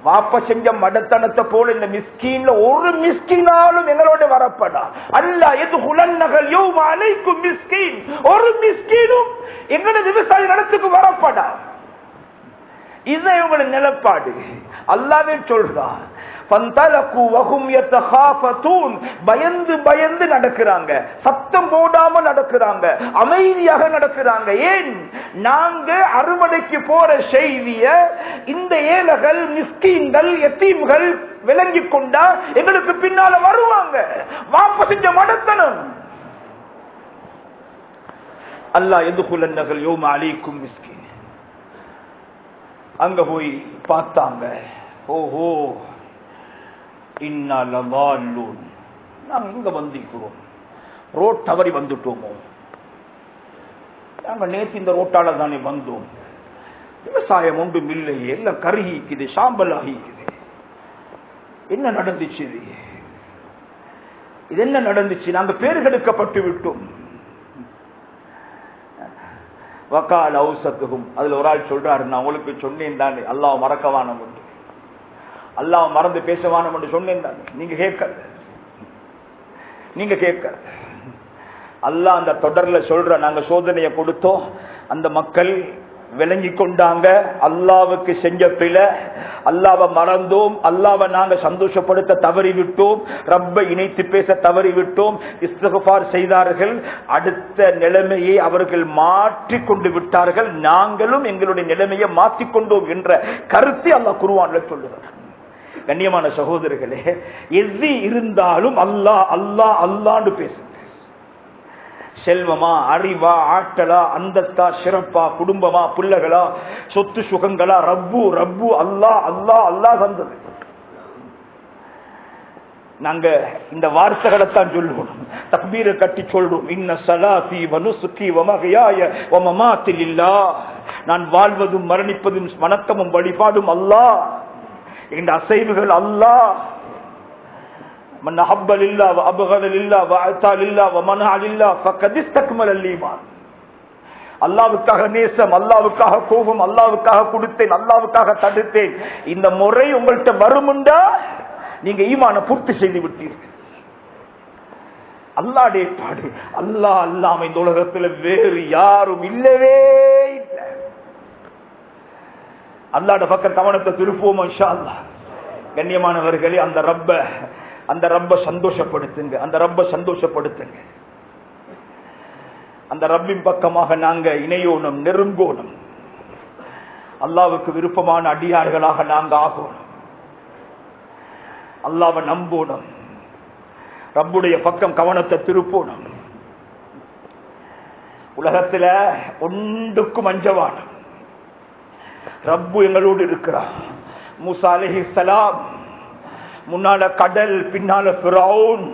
வாப்ப செஞ்ச மடத்தனத்தை போல இந்த மிஸ்கின்ல ஒரு மிஸ்கினாலும் எங்களோட வரப்படா. அல்லா எதுகுலன்னகல் யோம் அலைக்கும் மிஸ்கின். ஒரு மிஸ்கினும் எங்களோட விவசாய நிலத்துக்கு வரப்படா. இதுதான் இவங்களோட நிலப்பாடு. அல்லாஹ்வே சொல்றான். பயந்து நடக்கிறாங்க, சத்தம் போடாம நடக்கிறாங்க, அமைதியாக நடக்கிறாங்க. ஏன்? நாங்க அறுவடைக்கு போற செய்திய இந்த ஏழைகள், மிஸ்கீன்கள், யத்தீம்கள் விளங்கி கொண்டா எங்களுக்கு பின்னால வருவாங்க. வாப்ப செஞ்ச மடத்தனம். அல்லாஹ் எதுகுலன்னகல் யௌம அலைக்கும் மிஸ்கீன். அங்க போய் பார்த்தாங்க. ஓஹோ, நாங்க இங்க வந்திருக்கிறோம், ரோட் தவறி வந்துட்டோமோ? நாங்க நேற்று இந்த ரோட்டால தானே வந்தோம். விவசாயம் ஒன்றும் இல்லையே, எல்லாம் கருகிக்குது, சாம்பல் ஆகிக்குது. என்ன நடந்துச்சு? இது என்ன நடந்துச்சு? நாங்க பேர் கெடுக்கப்பட்டு விட்டோம். வக்கால் அவுசத்துகும். அதுல ஒரு ஆள் சொல்றாரு, நான் உங்களுக்கு சொன்னேன் தானே அல்லாஹ் மறக்கவானம் என்று, அல்லாஹ் மறந்து பேசவானம் என்று சொன்னேன் தானே. நீங்க கேட்க அல்லாஹ் அந்த தொடர்ல சொல்ற, நாங்க சோதனையை கொடுத்தோம், அந்த மக்கள் விளங்கி கொண்டாங்க. அல்லாவுக்கு செஞ்ச பிழை, அல்லாவை மறந்தோம், அல்லாவை நாங்க சந்தோஷப்படுத்த தவறிவிட்டோம், ரப்பை இணைத்து பேச தவறிவிட்டோம், இஸ்திக்ஃபார் செய்தார்கள். அடுத்த நிலைமையை அவர்கள் மாற்றிக் கொண்டு விட்டார்கள். நாங்களும் எங்களுடைய நிலைமையை மாற்றிக்கொண்டோம் என்ற கருத்தை அல்லாஹ் குர்ஆன்ல சொல்லுகிறார். கண்ணியமான சகோதரர்களே, எது இருந்தாலும் அல்லாஹ் அல்லாஹ் அல்லாஹ்னு பேசுங்க. செல்வமா, அறிவா, ஆற்றலா, அந்தஸ்தா, சிறப்பா, குடும்பமா, பிள்ளைகளா, சொத்து சுகங்களா, ரப்பு ரப்பு அல்லாஹ் அல்லாஹ் அல்லாஹ் வந்தது. நாங்க இந்த வார்த்தைகளைத்தான் சொல்லுவோம், தக்பீரை கட்டி சொல்றோம். இன்ன ஸலாத்தி வ நுஸ்கி வ மஹ்யாய வ மமாத்தி லில்லாஹ். நான் வாழ்வதும் மரணிப்பதும் வணக்கமும் வழிபாடும் அல்லாஹ். இந்த அசைவுகள் அல்லாஹ். من أحب لله وأبغض لله وأعطى لله ومنع لله فقد استكمل الإيمان. அல்லாஹ்வுக்காக நேசம், அல்லாஹ்வுக்காக கோபம், அல்லாஹ்வுக்காக கொடுத்தேன், அல்லாஹ்வுக்காக தடுத்தேன், இந்த முறை உங்கள்கிட்ட வருமுண்டா நீங்க ஈமானை பூர்த்தி செய்து விட்டீர்கள். அல்லாஹ்வுடைய பாடு. அல்லாஹ் அல்லாம இந்த உலகத்தில் வேறு யாரும் இல்லவே இல்லை. அல்லாஹ்வுடைய பக்கம் கவனத்தை திருப்புவோம் இன்ஷா அல்லாஹ். கண்ணியமானவர்களே, அந்த ரப்ப சந்தோஷப்படுத்துங்க, அந்த ரப்ப சந்தோஷப்படுத்துங்க. அந்த ரப்பின் பக்கமாக நாங்க இணையோனும், நெருங்கோனும், அல்லாஹ்வுக்கு விருப்பமான அடியார்களாக நாங்க ஆகணும். அல்லாஹ்வை நம்பணும், ரப்புடைய பக்கம் கவனத்தை திருப்பணும். உலகத்துல ஒன்றுக்கும் அஞ்சவான ரப்பு எங்களோடு இருக்கிறார். மூசா அலைஹிஸ்ஸலாம் முன்னால கடல், பின்னால ஃபிரௌன்.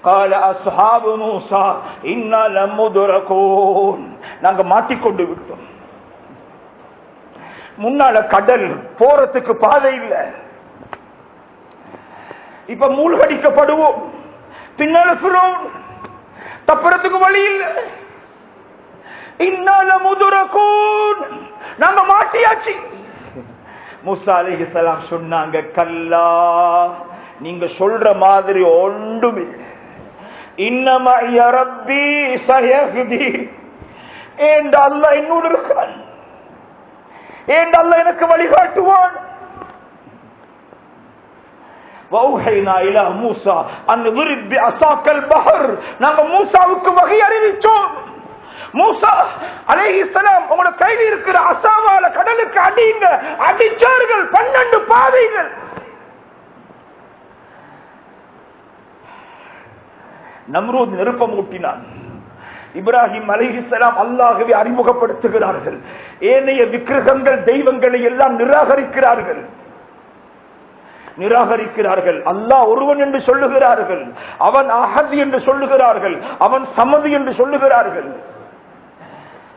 قال اصحاب موسى انا لمدركون. நாங்க மாட்டிக்கொண்டு விட்டோம். முன்னால கடல், போறதுக்கு பாதை இல்லை. இப்ப மூழ்கடிக்கப்படுவோம். பின்னால ஃபிரௌன், தப்புறதுக்கு வழி இல்லை. இன்னா லமுதுரகூன், நாங்க மாட்டியாச்சு. மூசா அலைஹிஸ்ஸலாம் சொன்னாங்க, கல்லா, நீங்க சொல்ற மாதிரி ஒன்றும் இல்லை. இன்னமா யா ரப்பி சயஹ்தி, ஏன் அல்லாஹ் என்னோடு இருக்கான், ஏன் அல்லாஹ் எனக்கு வழிகாட்டுவான். வௌஹைனா இலா மூசா அன் ضرب بعصاك البحر. நாங்க மூசாவுக்கு வகை அறிவிச்சோம். மூசா அலைஹிஸ்ஸலாம் உங்களோட கையில் இருக்கிற அசாவால கடலுக்கு அடிங்க. அடிச்சார்கள் 12 பாதைகள். நம்ரூத் நெருப்பம் ஊட்டினான். இப்ராஹிம் அலைஹிஸ்ஸலாம் அல்லாஹ்வை அறிமுகப்படுத்துகிறார்கள். ஏனைய விக்கிரகங்கள், தெய்வங்களை எல்லாம் நிராகரிக்கிறார்கள். அல்லாஹ் ஒருவன் என்று சொல்லுகிறார்கள், அவன் அஹத் என்று சொல்லுகிறார்கள், அவன் சமது என்று சொல்லுகிறார்கள்.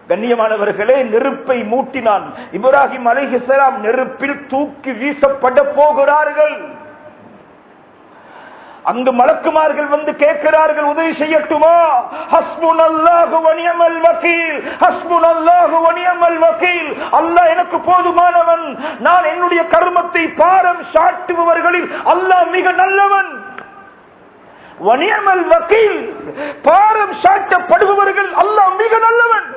கண்ணியமானவர்களே, நெருப்பை மூட்டினான். இப்ராஹிம் அலைஹிஸ்ஸலாம் நெருப்பில் தூக்கி வீசப்பட போகிறார்கள். அங்கு மலக்குமார்கள் வந்து கேட்கிறார்கள், உதவி செய்யட்டுமா? ஹஸ்புனல்லாஹு வ நிஅமல் வகீல், ஹஸ்புனல்லாஹு வ நிஅமல் வகீல். அல்லாஹ் எனக்கு போதுமானவன். நான் என்னுடைய கர்மத்தை பாரம் சாட்டுபவர்களில் அல்லாஹ் மிக நல்லவன். வ நிஅமல் வகீல், பாரம் சாட்டப்படுபவர்கள் அல்லாஹ் மிக நல்லவன்.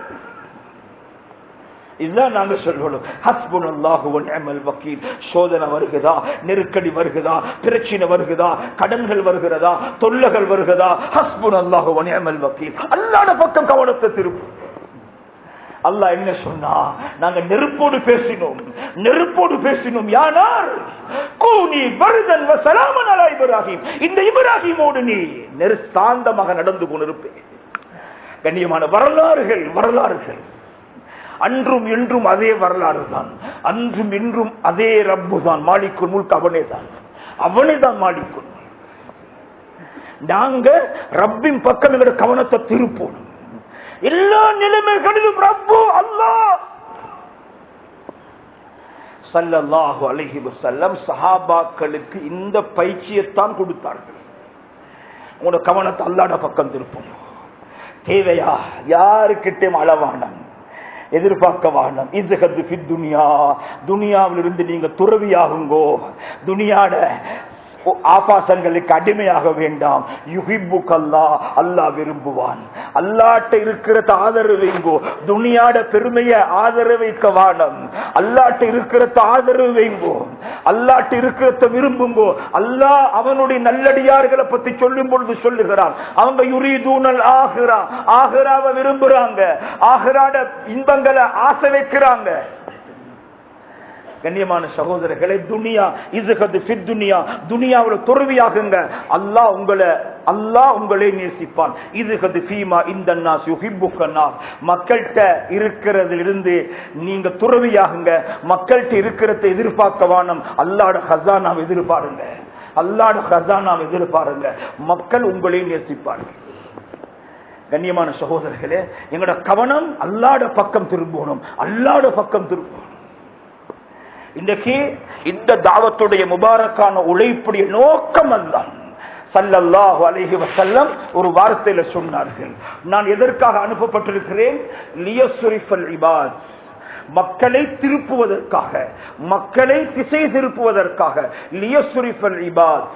இதுதான் நாங்க சொல்றோம். ஹஸ்புனல்லாஹு வ நிஅமல் வகீல். சோதனை வருகிறதா, நெருக்கடி வருகிறதா, பிரச்சனை வருகிறதா, கடன்கள் வருகிறதா, தொல்லைகள் வருகிறதா, ஹஸ்புனல்லாஹு வ நிஅமல் வகீல். அல்லாஹ்வுடைய பக்கம் கவனத்தை திருப்பு. அல்லாஹ் என்ன சொன்னா? நாங்க நெருப்போடு பேசினோம். யானார் கூனி பர்தன் வ ஸலாமன் அலா இப்ராஹிம். இந்த இப்ராஹிமோடு நீ நெருசாந்தமாக நடந்து கொண்டிருப்பே. கண்ணியமான வரலாறுகள் அன்றும் இன்றும் அதே வரலாறு தான். அன்றும் இன்றும் அதே ரப்பு தான். மாலிக்குல் முல்க் அவனே தான் மாலிக்குல். நாங்க ரப்பின் பக்கம் எங்களுடைய கவனத்தை திருப்போம். எல்லா நிலைமைகளிலும் ரப்பு அல்லாஹ். ஸல்லல்லாஹு அலைஹி வஸல்லம் சஹாபாக்களுக்கு இந்த பயிற்சியைத்தான் கொடுத்தார்கள். உங்களோட கவனத்தை அல்லாஹ்வுடைய பக்கம் திருப்போம். தேவையா? யாருக்கிட்டே அளவானம், எதிர்பார்க்க வானம். இஸ்ஹது ஃபி துன்யா, துனியாவிலிருந்து நீங்க துறவியாகுங்கோ. துனியாட ஆபாசங்களுக்கு அடிமையாக வேண்டாம். யுஹிப்புக்கல்லாஹ், அல்லாஹ் விரும்புவான். அல்லாஹ்ட்ட இருக்கிறத ஆதரவு வைங்கோ. துனியாட பெருமையை ஆதரவு வைக்க வானம். அல்லாஹ்ட்ட இருக்கிறத ஆதரவு வைங்கோ. அல்லாஹ்ட்ட இருக்கிறத விரும்புங்கோ. அல்லாஹ் அவனுடைய நல்லடியார்களை பத்தி சொல்லும் பொழுது சொல்லுகிறான், அவங்க யுரீதூனல் ஆஹிரா, ஆஹிராவை விரும்புறாங்க, ஆஹிராட இன்பங்களை ஆசை வைக்கிறாங்க. கண்ணியமான சகோதரர்களை, துனியா இஸ்ஹது ஃபி துன்யா, துனியாவுல துறவியாகுங்க. அல்லாஹ் உங்களை நேசிப்பான். இஸ்ஹது ஃபீமா இந்தன்னாஸ் யுஹிப்புக்கன்னாஸ். மக்கள்கிட்ட இருக்கிறதிலிருந்து நீங்க துறவியாகுங்க. மக்கள்கிட்ட இருக்கிறத எதிர்பார்க்க வானம். அல்லாஹ்வுடைய ஹஸானாவை எதிர்பாருங்க. மக்கள் உங்களை நேசிப்பார்கள். கண்ணியமான சகோதரர்களே, எங்களோட கவனம் அல்லாஹ்வுடைய பக்கம் திரும்பணும். இன்றைக்கு இந்த தாவத்துடைய முபாரக்கான உழைப்புடைய நோக்கம் அல்ல. ஸல்லல்லாஹு அலைஹி வஸல்லம் ஒரு வார்த்தையில சொன்னார்கள், நான் எதற்காக அனுப்பப்பட்டிருக்கிறேன்? லியஸ்ரிஃபல் இபாத், மக்களை திருப்புவதற்காக, மக்களை திசை திருப்புவதற்காக. லியஸ்ரிஃபல் இபாத்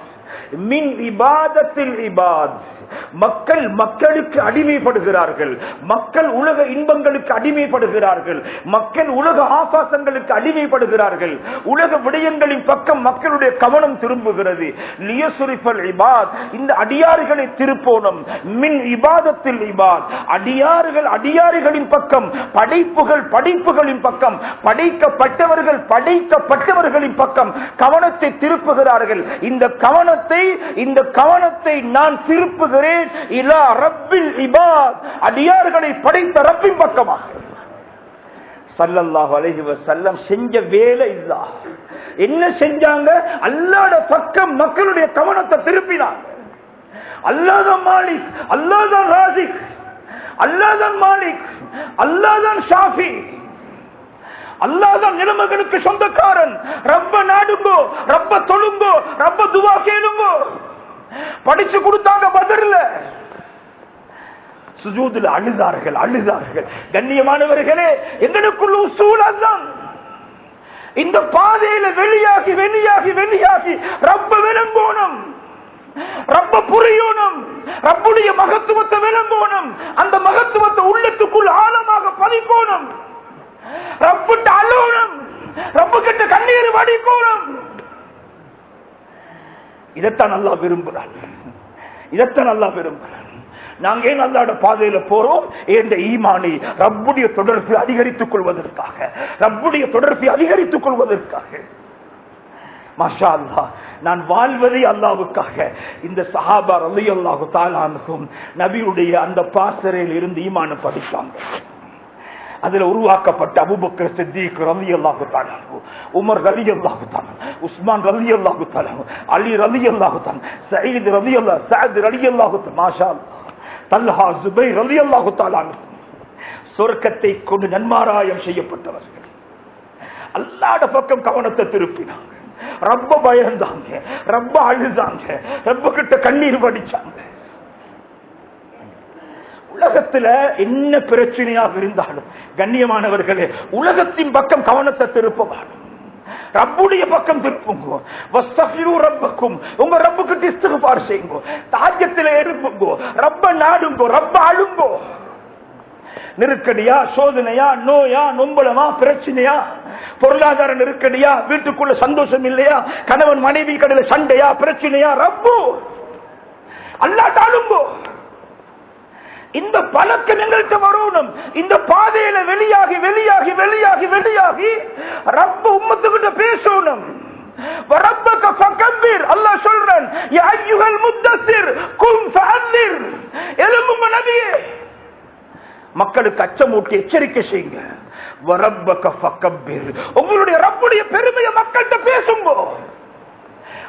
மின் இபாதத்தில் இபாத், மக்கள் மக்களுக்கு அடிமைப்படுகிறார்கள், மக்கள் உலக இன்பங்களுக்கு அடிமைப்படுகிறார்கள், மக்கள் உலக ஆபாசங்களுக்கு அடிமைப்படுகிறார்கள், உலக விடயங்களின் பக்கம் மக்களுடைய கவனம் திரும்புகிறது. லியஸ்ரிஃபல் இபாத், இந்த அடியார்களை திருப்போனும் மின் இபாதத்தில் இபாத், அடியார்களின் பக்கம், படைப்புகளின் பக்கம், படைக்கப்பட்டவர்களின் பக்கம் கவனத்தை திருப்புகிறார்கள். இந்த கவனத்தை நான் திருப்புகிறேன் இலா ரப்பில் இபாத், அடியார்களை படைத்த ரப்பின் பக்கமாக. ஸல்லல்லாஹு அலைஹி வஸல்லம் செஞ்ச வேலை இதுதான். என்ன செஞ்சாங்க? அல்லாஹ்வுடைய பக்கம் மக்களுடைய கவனத்தை திருப்பினாங்க. அல்லாஹ்தான் மாலிக், அல்லாஹ்தான் ராசிக், அல்லாஹ்தான் மாலிக், அல்லாஹ்தான் ஷாஃபி, அல்லாஹ்தான் நிலைமைகளுக்கு சொந்தக்காரன். ரப்ப நாடுங்கோ, ரப்ப தொழுங்கோ, ரப்ப துவா கேளுங்கோ. படிச்சு கொடுத்தாங்க. பத்ர்ல சுஜூதுல அழுதார்கள். கண்ணியமானவர்களே, எங்களுக்குள்ள உசூல் அதுதான். இந்த பாதையில வெளியாகி ரப்ப விளங்கோணும், ரப்ப புரியணும், ரப்புடைய மகத்துவத்தை விளங்கோணும், அந்த மகத்துவத்தை உள்ளத்துக்குள் ஆழமாக பதிக்கணும், ரப்பிட்ட அழுவணும், ரப்பு கிட்ட கண்ணீர் வடிக்கணும். இதைத்தான் அல்லாஹ் விரும்புகிறார். நாங்க ஏன் அல்லாஹ்வுடைய பாதையில போறோம்? என்ற ஈமானை ரப்புடைய தொடர்பை அதிகரித்துக் கொள்வதற்காக. மாஷா அல்லாஹ், நான் வாழ்வதே அல்லாஹ்வுக்காக. இந்த சஹாபா ரலியல்லாஹு தஆலா அன்ஹும் நபியுடைய அந்த பாசறையில் இருந்து ஈமானை படித்தாங்க. அதுல உருவாக்கப்பட்ட அபூபக்கர் சித்திக் ரலியல்லாஹு தஆலா, உமர் ரலியல்லாஹு தஆலா, உஸ்மான் ரலியல்லாஹு தஆலா, அலி ரலியல்லாஹு தஆலா, சயீத் ரலியல்லாஹு தஆலா, மாஷா அல்லாஹ், தல்ஹா, ஜுபைர் ரலியல்லாஹு தஆலா, சொர்க்கத்தை கொண்டு நன்மாராயம் செய்யப்பட்டவர்கள். அல்லாஹ்வுடைய பக்கம் கவனத்தை திருப்பினாங்க. ரப்ப பயந்தாங்க, ரப்ப அழுதாங்க, ரப்ப கிட்ட கண்ணீர் வடிச்சாங்க. உலகத்துல என்ன பிரச்சனையாக இருந்தாலும் கண்ணியமானவர்களே, உலகத்தின் பக்கம் கவனத்தை திருப்பவாங்க, ரப்புடைய பக்கம் திருப்புங்க. வஸ்தக்ஃபிரு ரப்பக்கும், உங்க ரப்புக்கு இஸ்திக்ஃபார் செய்யுங்க, தாஜ்யத்திலே எழுப்புங்க, ரப்ப நாடுங்க, ரப்ப அழுங்க. நெருக்கடியா, சோதனையா, நோயா, நொம்பலமா, பிரச்சனையா, பொருளாதார நெருக்கடியா, வீட்டுக்குள்ள சந்தோஷம் இல்லையா, கணவன் மனைவி கடையில சண்டையா, பிரச்சனையா, ரப்பு அல்லாஹ் தாழுங்கோ. இந்த பழக்கம் எங்கள்கிட்ட வரணும். இந்த பாதையில வெளியாகி ரப்பு உம்மத்துக்கிட்ட பேசணும். அல்லாஹ் சொல்றான், யா அய்யுஹல் முத்தஸிர் கும் ஃபஅன்னிர், எழும்புங்க நபியே, மக்களுக்கு அச்சமூட்டி எச்சரிக்கை செய்யுங்க. வரப்பக ஃபகப்பிர், உங்களுடைய ரப்புடைய பெருமையை மக்கள்கிட்ட பேசுங்க,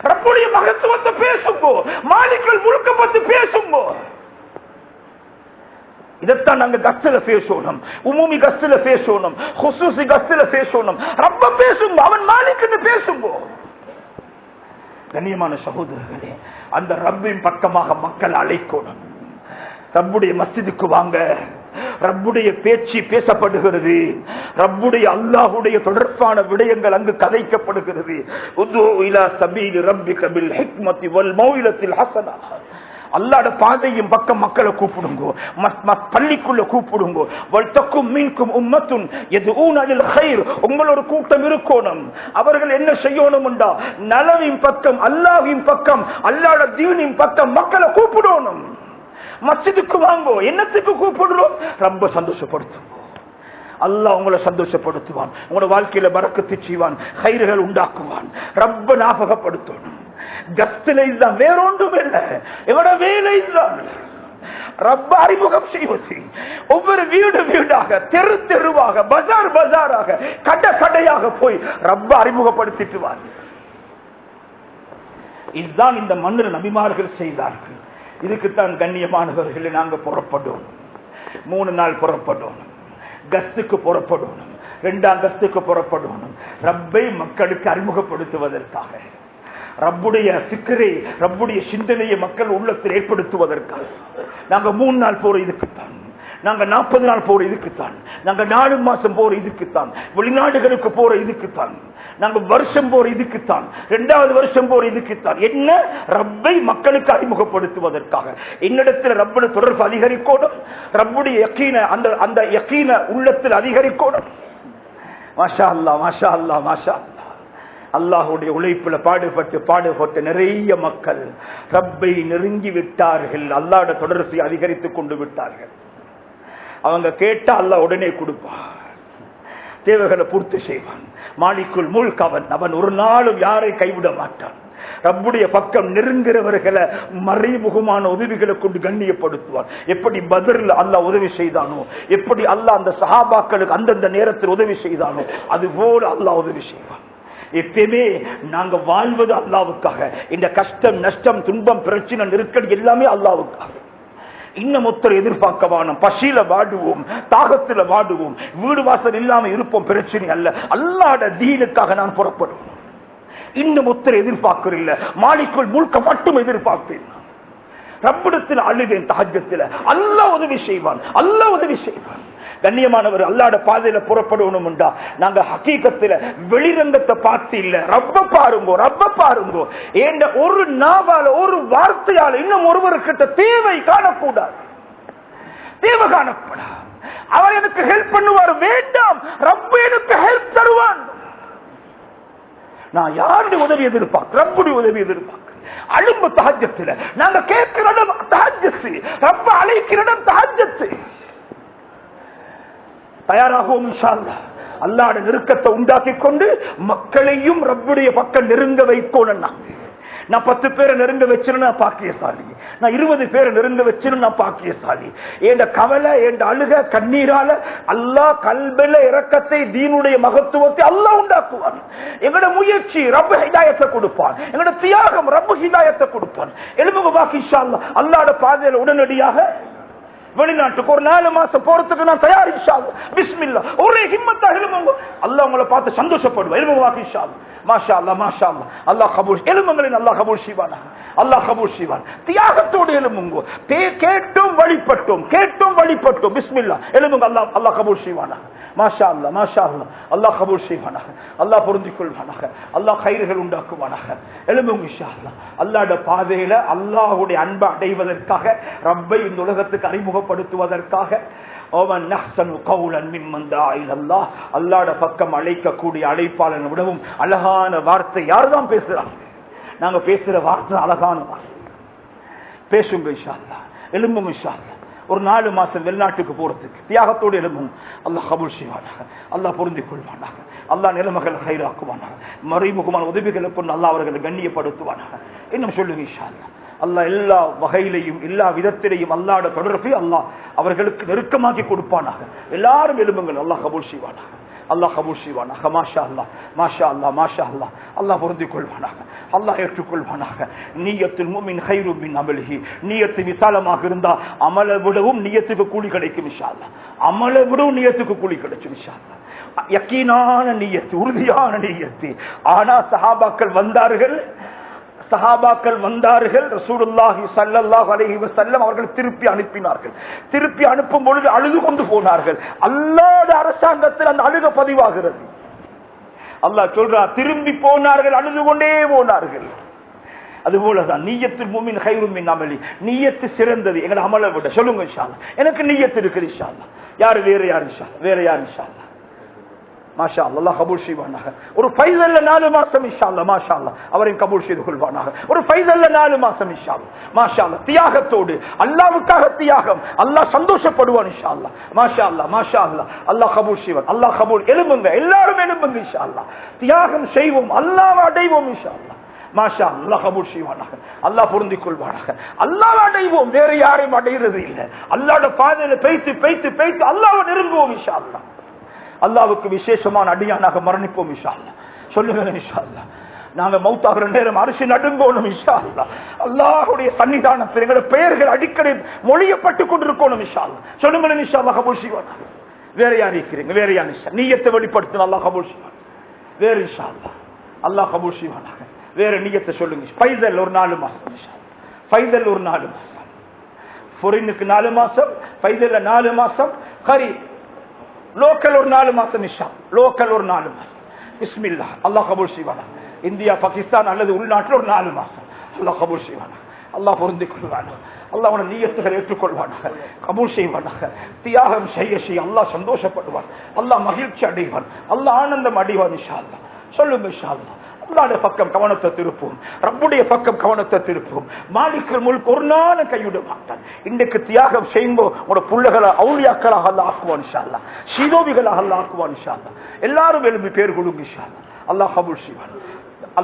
ரப்புடைய மகத்துவத்தை பேசுங்க, மாலிக்குல் முல்க பத்தி பேசுங்க. இதைத்தான் நாங்க கஸ்தில பேசணும், உமூமி கஸ்தில பேசணும், குசூசி கஸ்தில பேசணும். ரப்ப பேசுங்க, அவன் மாலிக்குன்னு பேசுங்க. கண்ணியமான சகோதரர்களே, அந்த ரப்பின் பக்கமாக மக்கள் அழைக்கணும். ரப்புடைய மஸ்ஜிதுக்கு வாங்க, ரப்புடைய பேச்சு பேசப்படுகிறது, ரப்புடைய அல்லாஹ்வுடைய தொடர்பான விடயங்கள் அங்கு கதைக்கப்படுகிறது. உது இலா சபீல் ரப்பிக பில் ஹிக்மதி வல் மௌஇலத்தில் ஹஸனா, அல்லாஹ்வுடைய பாதையின் பக்கம் மக்களை கூப்பிடுங்க, பள்ளிக்குள்ள கூப்பிடுங்க. வல்தக்கும் மின்கும் உம்மத்துன் யதுஊன இலல் கைர், உங்களோட கூட்டம் இருக்கணும். அவர்கள் என்ன செய்யணும் என்றா, நலவின் பக்கம், அல்லாஹ்வின் பக்கம், அல்லாஹ்வுடைய தீனின் பக்கம் மக்களை கூப்பிடணும். மஸ்ஜிதுக்கு வாங்கோ, என்னத்துக்கு கூப்பிடுறோம்? ரொம்ப சந்தோஷப்படுத்தும். அல்லாஹ் உங்களை சந்தோஷப்படுத்துவான், உங்களோட வாழ்க்கையில பரக்கத்து செய்வான், கைர்கள் உண்டாக்குவான். ரப்ப ஞாபகப்படுத்தணும். கஸ்தில இதுதான், வேறொன்றும் இல்லை. எவட வேலை இதுதான், ரப்ப அறிமுகம் செய்வது. ஒவ்வொரு வீடாக, தெருவாக, பஜாராக, கடையாக போய் ரப்ப அறிமுகப்படுத்திட்டுவார். இதுதான் இந்த மண்ணில் நபிமார்கள் செய்தார்கள். இதுக்குத்தான் கண்ணியமானவர்களை நாங்க புறப்படும். 3 நாள் புறப்படும், கஸ்துக்கு புறப்படும், 2ஆம் கஸ்துக்கு புறப்படும். ரப்பை மக்களுக்கு அறிமுகப்படுத்துவதற்காக, ரப்புடைய சிக்கரை, ரப்புடைய சிந்தனையை மக்கள் உள்ளத்தில் ஏற்படுத்துவதற்காக நாங்க 3 நாள் போற. இதுக்குத்தான் நாங்க 40 நாள் போற இதுக்குத்தான், நாங்க 4 மாசம் போற இதுக்குத்தான், வெளிநாடுகளுக்கு போற இதுக்குத்தான், நாங்க வருஷம் போற இதுக்குத்தான், 2வது வருஷம் போற இதுக்குத்தான். என்ன? ரப்பை மக்களுக்கு அறிமுகப்படுத்துவதற்காக. என்னிடத்தில் ரப்போட தொடர்பு அதிகரிக்கணும், ரப்புடைய யக்கீன அந்த யக்கீன உள்ளத்தில் அதிகரிக்கணும். மாஷா அல்லாஹ், மாஷா அல்லாஹ், மாஷா அல்லாஹ். அல்லாஹுடைய உழைப்புல பாடுபட்டு நிறைய மக்கள் ரப்பை நெருங்கி விட்டார்கள், அல்லாஹ்வுடைய தொடர்பை அதிகரித்துக் கொண்டு விட்டார்கள். அவங்க கேட்டா அல்லாஹ் உடனே கொடுப்பார், தேவைகளை பூர்த்தி செய்வான். மாலிக்குல் முல்க் அவன் ஒரு நாளும் யாரை கைவிட மாட்டான். ரப்புடைய பக்கம் நெருங்குறவர்களை மறைமுகமான உதவிகளை கொண்டு கண்ணியப்படுத்துவார். எப்படி பத்ர்ல அல்லாஹ் உதவி செய்தானோ, எப்படி அல்லாஹ் அந்த சஹாபாக்களுக்கு அந்தந்த நேரத்தில் உதவி செய்தானோ, அது போல அல்லாஹ் உதவி செய்வான். எப்பயுமே நாங்க வாழ்வது அல்லாவுக்காக. இந்த கஷ்டம், நஷ்டம், துன்பம், பிரச்சனை, நெருக்கடி எல்லாமே அல்லாவுக்காக. இன்னும் ஒருத்தர் எதிர்பார்க்கவான பசியில வாடுவோம், தாகத்துல வாடுவோம், வீடு வாசல் இல்லாம இருப்போம், பிரச்சனை அல்ல. அல்லாஹ்வுடைய தீனுக்காக நான் புறப்படுவோம். இன்னும் ஒருத்தர் எதிர்பார்க்கிற இல்ல, மாலிக்குல் முல்க மட்டும் எதிர்பார்ப்பேன். ரப்பிடத்தில் அழுவேன் தஹஜ்ஜத்தில், அல்லாஹ் உதவி செய்வான், அல்லாஹ் உதவி செய்வான். கண்ணியமானவர், அல்லாஹ்வுடைய பாதையில புறப்படணும் என்றா நாங்க ஹகீகத்துல வெளிரங்கத்தை பார்த்து இல்ல, ரப்ப பாருங்கோ, ரப்ப பாருங்கோ. ஏண்ட ஒரு நாவால ஒரு வார்த்தையால இன்னும் ஒருவருக்கிட்ட தேவை காணக்கூடாது, தேவை காணப்படாது. அவர் எனக்கு ஹெல்ப் பண்ணுவார் வேண்டாம், ரப்ப எனக்கு ஹெல்ப் தருவான். நான் யாருடைய உதவி எதிர்பார்க்க? ரப்புடைய உதவி எதிர்பார்க்க. அழும்பு தஹஜ்ஜத்துல நாங்க கேட்கிற இடம் தஹஜ்ஜத், ரப்ப அழைக்கிற இடம் தஹஜ்ஜத். தயாராகவும் இன்ஷா அல்லாஹ் அல்லாஹ்வுடைய நெருக்கத்தை உண்டாக்கி கொண்டு மக்களையும் ரப்புடைய பக்கம் நெருங்க வைக்கணும். நான் 10 பேரை நெருங்க வச்சிருந்தா பாக்கியசாலி, நான் 20 பேரை நெருங்க வச்சிருந்தா பாக்கியசாலி. என் கவலை, என் அழுக, கண்ணீரால அல்லாஹ் கல்பில இரக்கத்தை, தீனுடைய மகத்துவத்தை அல்லாஹ் உண்டாக்குவான். எங்களோட முயற்சி ரப்பு ஹிதாயத்தை கொடுப்பான், எங்களோட தியாகம் ரப்பு ஹிதாயத்தை கொடுப்பான். எழுபு பாக்கி இன்ஷா அல்லாஹ் அல்லாஹ்வுடைய பாதையில உடனடியாக வெளிநாட்டுக்கு ஒரு 4 மாசம் போறதுக்கு நான் தயார் இன்ஷா அல்லாஹ். பிஸ்மில்லாஹ், ஒரே ஹிம்மத்தா எழும்புங்க, அல்லாஹ் உங்களை பார்த்து சந்தோஷப்படுவார். எழும்பு பாக்கி இன்ஷா அல்லாஹ். மாஷா அல்லாஹ், மாஷா அல்லாஹ். அல்லாஹ் கபூல் எழும்புங்களின் அல்லாஹ் கபூல் செய்வானாக, அல்லாஹ் கபூல் செய்வான். தியாகத்தோடு எழும்புங்க, கேட்டும் வழிபட்டோம், கேட்டும் வழிபட்டோம். பிஸ்மில்லாஹ் எழும்புங்க, அல்லாஹ் அல்லாஹ் கபூல் செய்வானாக. மாஷா அல்லாஹ், மாஷா அல்லாஹ். அல்லாஹ் கபூல் செய்வானாக, அல்லாஹ் பொருந்திக் கொள்வானாக, அல்லாஹ் கைர்கள் உண்டாக்குவானாக. எழும்புங்க இன்ஷா அல்லாஹ். அல்லாஹ்வுடைய பாதையில அல்லாஹ்வுடைய அன்பை அடைவதற்காக, ரப்பை இந்த உலகத்துக்கு அறிமுகப்படுத்துவதற்காக, அல்லாஹ்வுடைய பக்கம் அழைக்கக்கூடிய அழைப்பாளனை விடவும் அழகான வார்த்தை யார்தான் பேசுறாங்க? நாங்க பேசுற வார்த்தை அழகான வார்த்தை. பேசுங்க இன்ஷா அல்லாஹ், எழும்புங்க இன்ஷா அல்லாஹ். ஒரு 4 மாசம் வெளிநாட்டுக்கு போறதுக்கு தியாகத்தோடு எழும்பும். அல்லாஹ் கபூல் செய்வானாக, அல்லாஹ் பொருந்திக் கொள்வானாக, அல்லாஹ் நிலைமைகளை கைராக்குவானாக, மறைமுகமான உதவிகளை கொண்டு அல்லாஹ் அவர்களை கண்ணியப்படுத்துவானாக. இன்னும் சொல்லுங்க இன்ஷா அல்லாஹ். அல்லாஹ் எல்லா வகையிலையும் எல்லா விதத்திலையும் அல்லாஹ்வுடைய தொடர்பை அல்லாஹ் அவர்களுக்கு நெருக்கமாக்கி கொடுப்பானாக. எல்லாரும் எழும்புங்கள், அல்லாஹ் கபூல் செய்வானாக, அல்லாஹ் கபூல் செய்வானாக. மாஷா அல்லாஹ், மாஷா அல்லாஹ், மாஷா அல்லாஹ். அல்லாஹ் பொருந்திக் கொள்வானாக, அல்லாஹ் ஏற்றுக்கொள்வானாக. நிய்யத்துல் முஃமின் கைரும் மின் அமலிஹி, நிய்யத்து விசாலமாக இருந்தா அமலை விடவும் நிய்யத்துக்கு கூலி கிடைக்கும் இன்ஷா அல்லாஹ். அமலை விடவும் நிய்யத்துக்கு கூலி கிடைக்கும் இன்ஷா அல்லாஹ். யக்கீனான நிய்யத்து, உறுதியான நிய்யத்து. ஆனா சஹாபாக்கள் வந்தார்கள், ரசூலுல்லாஹி ஸல்லல்லாஹு அலைஹி வஸல்லம் அவர்கள் திருப்பி அனுப்பினார்கள். திருப்பி அனுப்பும் பொழுது அழுது கொண்டு போனார்கள். அல்லாஹ்வுடைய அரசாங்கத்தில் அந்த அழுக பதிவாகிறது. அல்லாஹ் சொல்றார், திரும்பி போனார்கள், அழுது கொண்டே போனார்கள். அதுபோலதான் நிய்யத்துல் முஃமின் கைரும் மின் அமலி, நிய்யத்து சிறந்தது எங்க அமலை விட. சொல்லுங்க இன்ஷா அல்லாஹ், எனக்கு நிய்யத்து இருக்குது இன்ஷா அல்லாஹ். யாரு? வேற யார் இன்ஷா அல்லாஹ், வேற யார் இன்ஷா அல்லாஹ். மாஷா அல்லாஹ் கபூல் செய்வானாக. ஒரு ஃபைசல்ல 4 மாசம் இன்ஷா அல்லாஹ், மாஷா அல்லாஹ் அவரையும் கபூல் செய்து கொள்வானாக. ஒரு ஃபைசல்ல 4 மாசம் இன்ஷா அல்லாஹ், மாஷா அல்லாஹ். தியாகத்தோடு அல்லாஹ்வுக்காக தியாகம், அல்லாஹ் சந்தோஷப்படுவான் இன்ஷா அல்லாஹ். மாஷா அல்லாஹ், மாஷா அல்லாஹ். அல்லாஹ் கபூல் செய்வான், அல்லாஹ் கபூல். எழும்புங்க, எல்லாரும் எழும்புங்க இன்ஷா அல்லாஹ். தியாகம் செய்வோம், அல்லாஹ்வை அடைவோம் இன்ஷா அல்லாஹ். மாஷா அல்லாஹ் கபூல் செய்வானாக, அல்லாஹ் பொருந்திக் கொள்வானாக. அல்லாஹ்வை அடைவோம், வேற யாரையும் அடைகிறது இல்லை. அல்லாஹ்வுடைய பாதையில பேய்த்து பேய்த்து பேய்த்து அல்லாஹ்வை நெருங்குவோம் இன்ஷா அல்லாஹ். அல்லாஹ்வுக்கு விசேஷமான அடியானாக மரணிப்போம் இன்ஷா அல்லாஹ். சொல்லுங்க இன்ஷா அல்லாஹ். நாங்க மௌத்தாகிற நேரம் அரிசி நடுங்கோணும் இன்ஷா அல்லாஹ். அல்லாஹ்வுடைய சன்னிதானத்தில் எங்களுடைய பெயர்கள் அடிக்கடி மொழியப்பட்டுக் கொண்டிருக்கணும் இன்ஷா அல்லாஹ். சொல்லுங்க இன்ஷா அல்லாஹ் கபூல் செய்வானாக. வேற யார் இருக்கிறீங்க? வேற யார் இன்ஷா நிய்யத்தை வெளிப்படுத்தின அல்லாஹ் கபூல் செய்வான். வேற இன்ஷா அல்லாஹ் அல்லாஹ் கபூல் செய்வானாக. வேற நிய்யத்தை சொல்லுங்க. ஃபைசல் ஒரு 4 மாசம் இன்ஷா அல்லாஹ். ஃபைசல் ஒரு 4 மாசம். ஃபொரினுக்கு 4 மாசம், பைதல்ல 4 மாசம், கரி லோக்கல் ஒரு 4 மாசம், இஷா லோக்கல் ஒரு 4 மாசம். பிஸ்மில்லாஹ், அல்லாஹ் கபூல் செய்வானா. இந்தியா பாகிஸ்தான் அல்லது உள்நாட்டில் ஒரு 4 மாசம் அல்லாஹ் கபூல் செய்வானா. அல்லாஹ் பொருந்திக் கொள்வானா. அல்லாஹ் அவன நியத்துகளை ஏற்றுக்கொள்வானாக, கபூல் செய்வானாக. தியாகம் செய்ய அல்லாஹ் சந்தோஷப்படுவான், அல்லாஹ் மகிழ்ச்சி அடைவான், அல்லாஹ் ஆனந்தம் அடைவான். இன்ஷா அல்லாஹ் சொல்லுங்க. இன்ஷா அல்லாஹ் அல்லாஹ்வுடைய பக்கம் கவனத்தை திருப்பும், ரப்புடைய பக்கம் கவனத்தை திருப்பும். மாலிக்குல் முல்க் ஒரு நாளும் கைவிட மாட்டான். இன்றைக்கு தியாகம் செய்யும்போது உங்களோட புள்ளைகளை அவுலியாக்களாக அல்லாஹ் ஆக்குவான். இன்ஷா அல்லாஹ் ஷீதோபிகளாக அல்லாஹ் ஆக்குவான். இன்ஷா அல்லாஹ் எல்லாரும் எழுப்பி பேர் கொடுங்க. இன்ஷா அல்லாஹ் அல்லாஹ் கபூல் செய்வான்.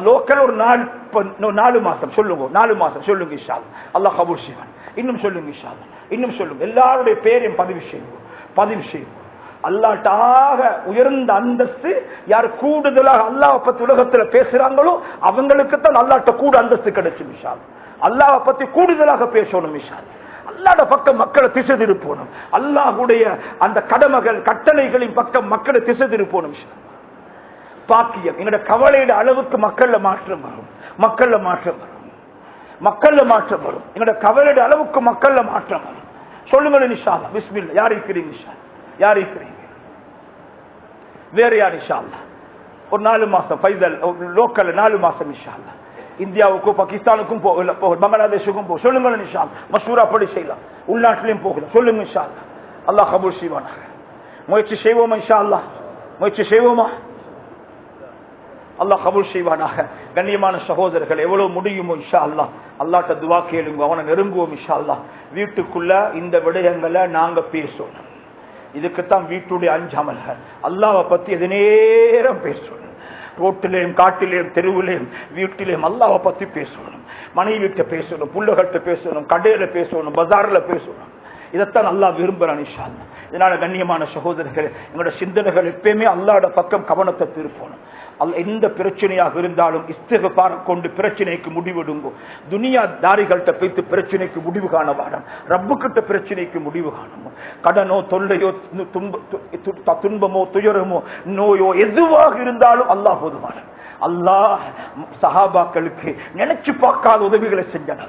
லோக்கல் ஒரு 4 மாசம் சொல்லுங்க, 4 மாசம் சொல்லுங்க. இன்ஷா அல்லாஹ் அல்லாஹ் கபூல் செய்வான். இன்னும் சொல்லுங்க. இன்ஷா அல்லாஹ் இன்னும் சொல்லுங்க. எல்லாருடைய பேரையும் பதிவு செய்யுங்க. அல்லாஹ்டாக உயர்ந்த அந்தஸ்து யார் கூடுதலாக அல்லாஹ் பத்தி உலகத்துல பேசுறாங்களோ அவங்களுக்கு தான் அல்லாஹ்ட்ட கூட அந்தஸ்து கிடைச்சு. இன்ஷா அல்லாஹ் அல்லாஹ் பத்தி கூடுதலாக பேசணும். இன்ஷா அல்லாஹ் அல்லாஹ்ட பக்கம் மக்களை திசை திருப்பணும். அல்லாஹ்வுடைய அந்த கடமைகள் கட்டளைகளின் பக்கம் மக்களை திசை திருப்பணும். இன்ஷா அல்லாஹ் பாக்கியம் எங்கட கவலையிட அளவுக்கு மக்கள்ல மாற்றம் வரும். எங்கட கவலையிட அளவுக்கு மக்கள்ல மாற்றம் வரும். சொல்லுங்க. இன்ஷா அல்லாஹ் பிஸ்மில்லாஹ். யார் இருக்கிறீங்க? இன்ஷா அல்லாஹ் யார் இருக்கிறீங்க? வேற யார்? இன்ஷா அல்லாஹ் ஒரு 4 மாசம் பைதல் லோக்கல் 4 மாசம். இன்ஷா அல்லாஹ் இந்தியாவுக்கும் பாகிஸ்தானுக்கும் போகல, பங்களாதேஷுக்கும் போக சொல்லுங்க. இன்ஷா அல்லாஹ் மஷூரா படி செய்யலாம், உள்நாட்டிலையும் போகலாம். சொல்லுங்க. இன்ஷா அல்லாஹ் அல்லாஹ் கபூல் செய்வானாக. முயற்சி செய்வோமா? இன்ஷா அல்லாஹ் முயற்சி செய்வோமா? அல்லாஹ் கபூல் செய்வானாக. கண்ணியமான சகோதரர்கள், எவ்வளவு முடியுமோ இன்ஷா அல்லாஹ் அல்லாஹ்ட்ட துஆ கேளுங்க, அவனை நெருங்குவோம். இன்ஷா அல்லாஹ் வீட்டுக்குள்ள இந்த விடயங்களை நாங்க பேசணும். இதுக்குத்தான் வீட்டுடைய 5 அமல்கள். அல்லாஹ்வை பத்தி எது நேரம் பேசணும். ரோட்டிலேயும் காட்டிலேயும் தெருவிலேயும் வீட்டிலேயும் அல்லாஹ்வை பத்தி பேசணும். மனைவிட்ட பேசணும், புள்ளைகள்கிட்ட பேசணும், கடையில பேசணும், பஜார்ல பேசணும். இதைத்தான் அல்லாஹ் விரும்புறான். இன்ஷா அல்லாஹ் இதனால கண்ணியமான சகோதரர்கள், எங்களோட சிந்தனைகள் எப்பயுமே அல்லாஹ்வோட பக்கம் கவனத்தை திருப்பணும். எந்த பிரச்சனையாக இருந்தாலும் இஸ்திக்ஃபார் கொண்டு பிரச்சனைக்கு முடிவெடுங்கோ. துனியா தாரிகள்கிட்ட போய்த்து பிரச்சனைக்கு முடிவு காண வேண்டாம், ரப்பு கிட்ட பிரச்சனைக்கு முடிவு காணணும். கடனோ தொல்லையோ துன்பமோ துயரமோ நோயோ எதுவாக இருந்தாலும் அல்லாஹ் போதுமான. அல்லாஹ் சஹாபாக்களுக்கு நினைச்சு பார்க்காத உதவிகளை செஞ்சான்.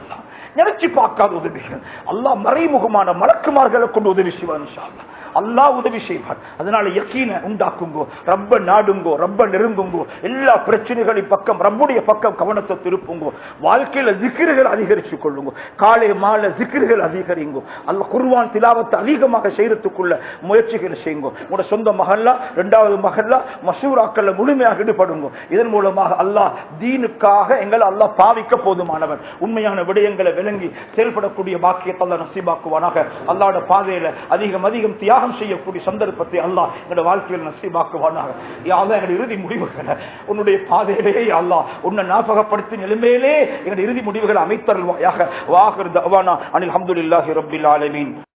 நினைச்சு பார்க்காத உதவிகள் அல்லாஹ் மறைமுகமான மலக்குமார்களை கொண்டு உதவி செய்வான். இன்ஷா அல்லாஹ் அல்லாஹ் உதவி செய்வான். அதனால யக்கீன உண்டாக்குங்கோ, ரப்ப நாடுங்கோ, ரப்ப நெருங்குங்கோ. எல்லா பிரச்சனைகளின் பக்கம் ரப்புடைய பக்கம் கவனத்தை திருப்புங்கோ. வாழ்க்கையில ஜிக்ருகள் அதிகரிச்சு கொள்ளுங்க. காலை மாலை ஜிக்ருகள் அதிகரிங்கோ. அல்லாஹ் குர்ஆன் திலாவத்தை அதிகமாக செய்யறதுக்குள்ள முயற்சிகள் செய்யுங்க. உங்களோட சொந்த மஹல்லா 2வது மஹல்லா மஷூராக்கள்ல முழுமையாக ஈடுபடுங்க. இதன் மூலமாக அல்லாஹ் தீனுக்காக எங்களை அல்லாஹ் பாவிக்க போதுமானவர். உண்மையான விடயங்களை விளங்கி செயல்படக்கூடிய பாக்கியத்தை அல்லாஹ் நசீபாக்குவானாக. அல்லாஹ்வோட பாதையில அதிகம் தியாகம் செய்யக்கூடிய சந்தர்ப்பத்தை அல்லாஹ் எங்களுடைய வாழ்க்கையில் நசீபாக்குவானாக. யா அல்லாஹ் எங்களுடைய இறுதி முடிவுகளை உன்னுடைய பாதையிலே அல்லாஹ் உன்னை ஞாபகப்படுத்தி நிலைமையிலே எங்களுடைய இறுதி முடிவுகளை அமைத்தருள்வாயாக. வாஹிர் தஅவானா அனில் ஹம்துலில்லாஹி ரப்பில் ஆலமீன்.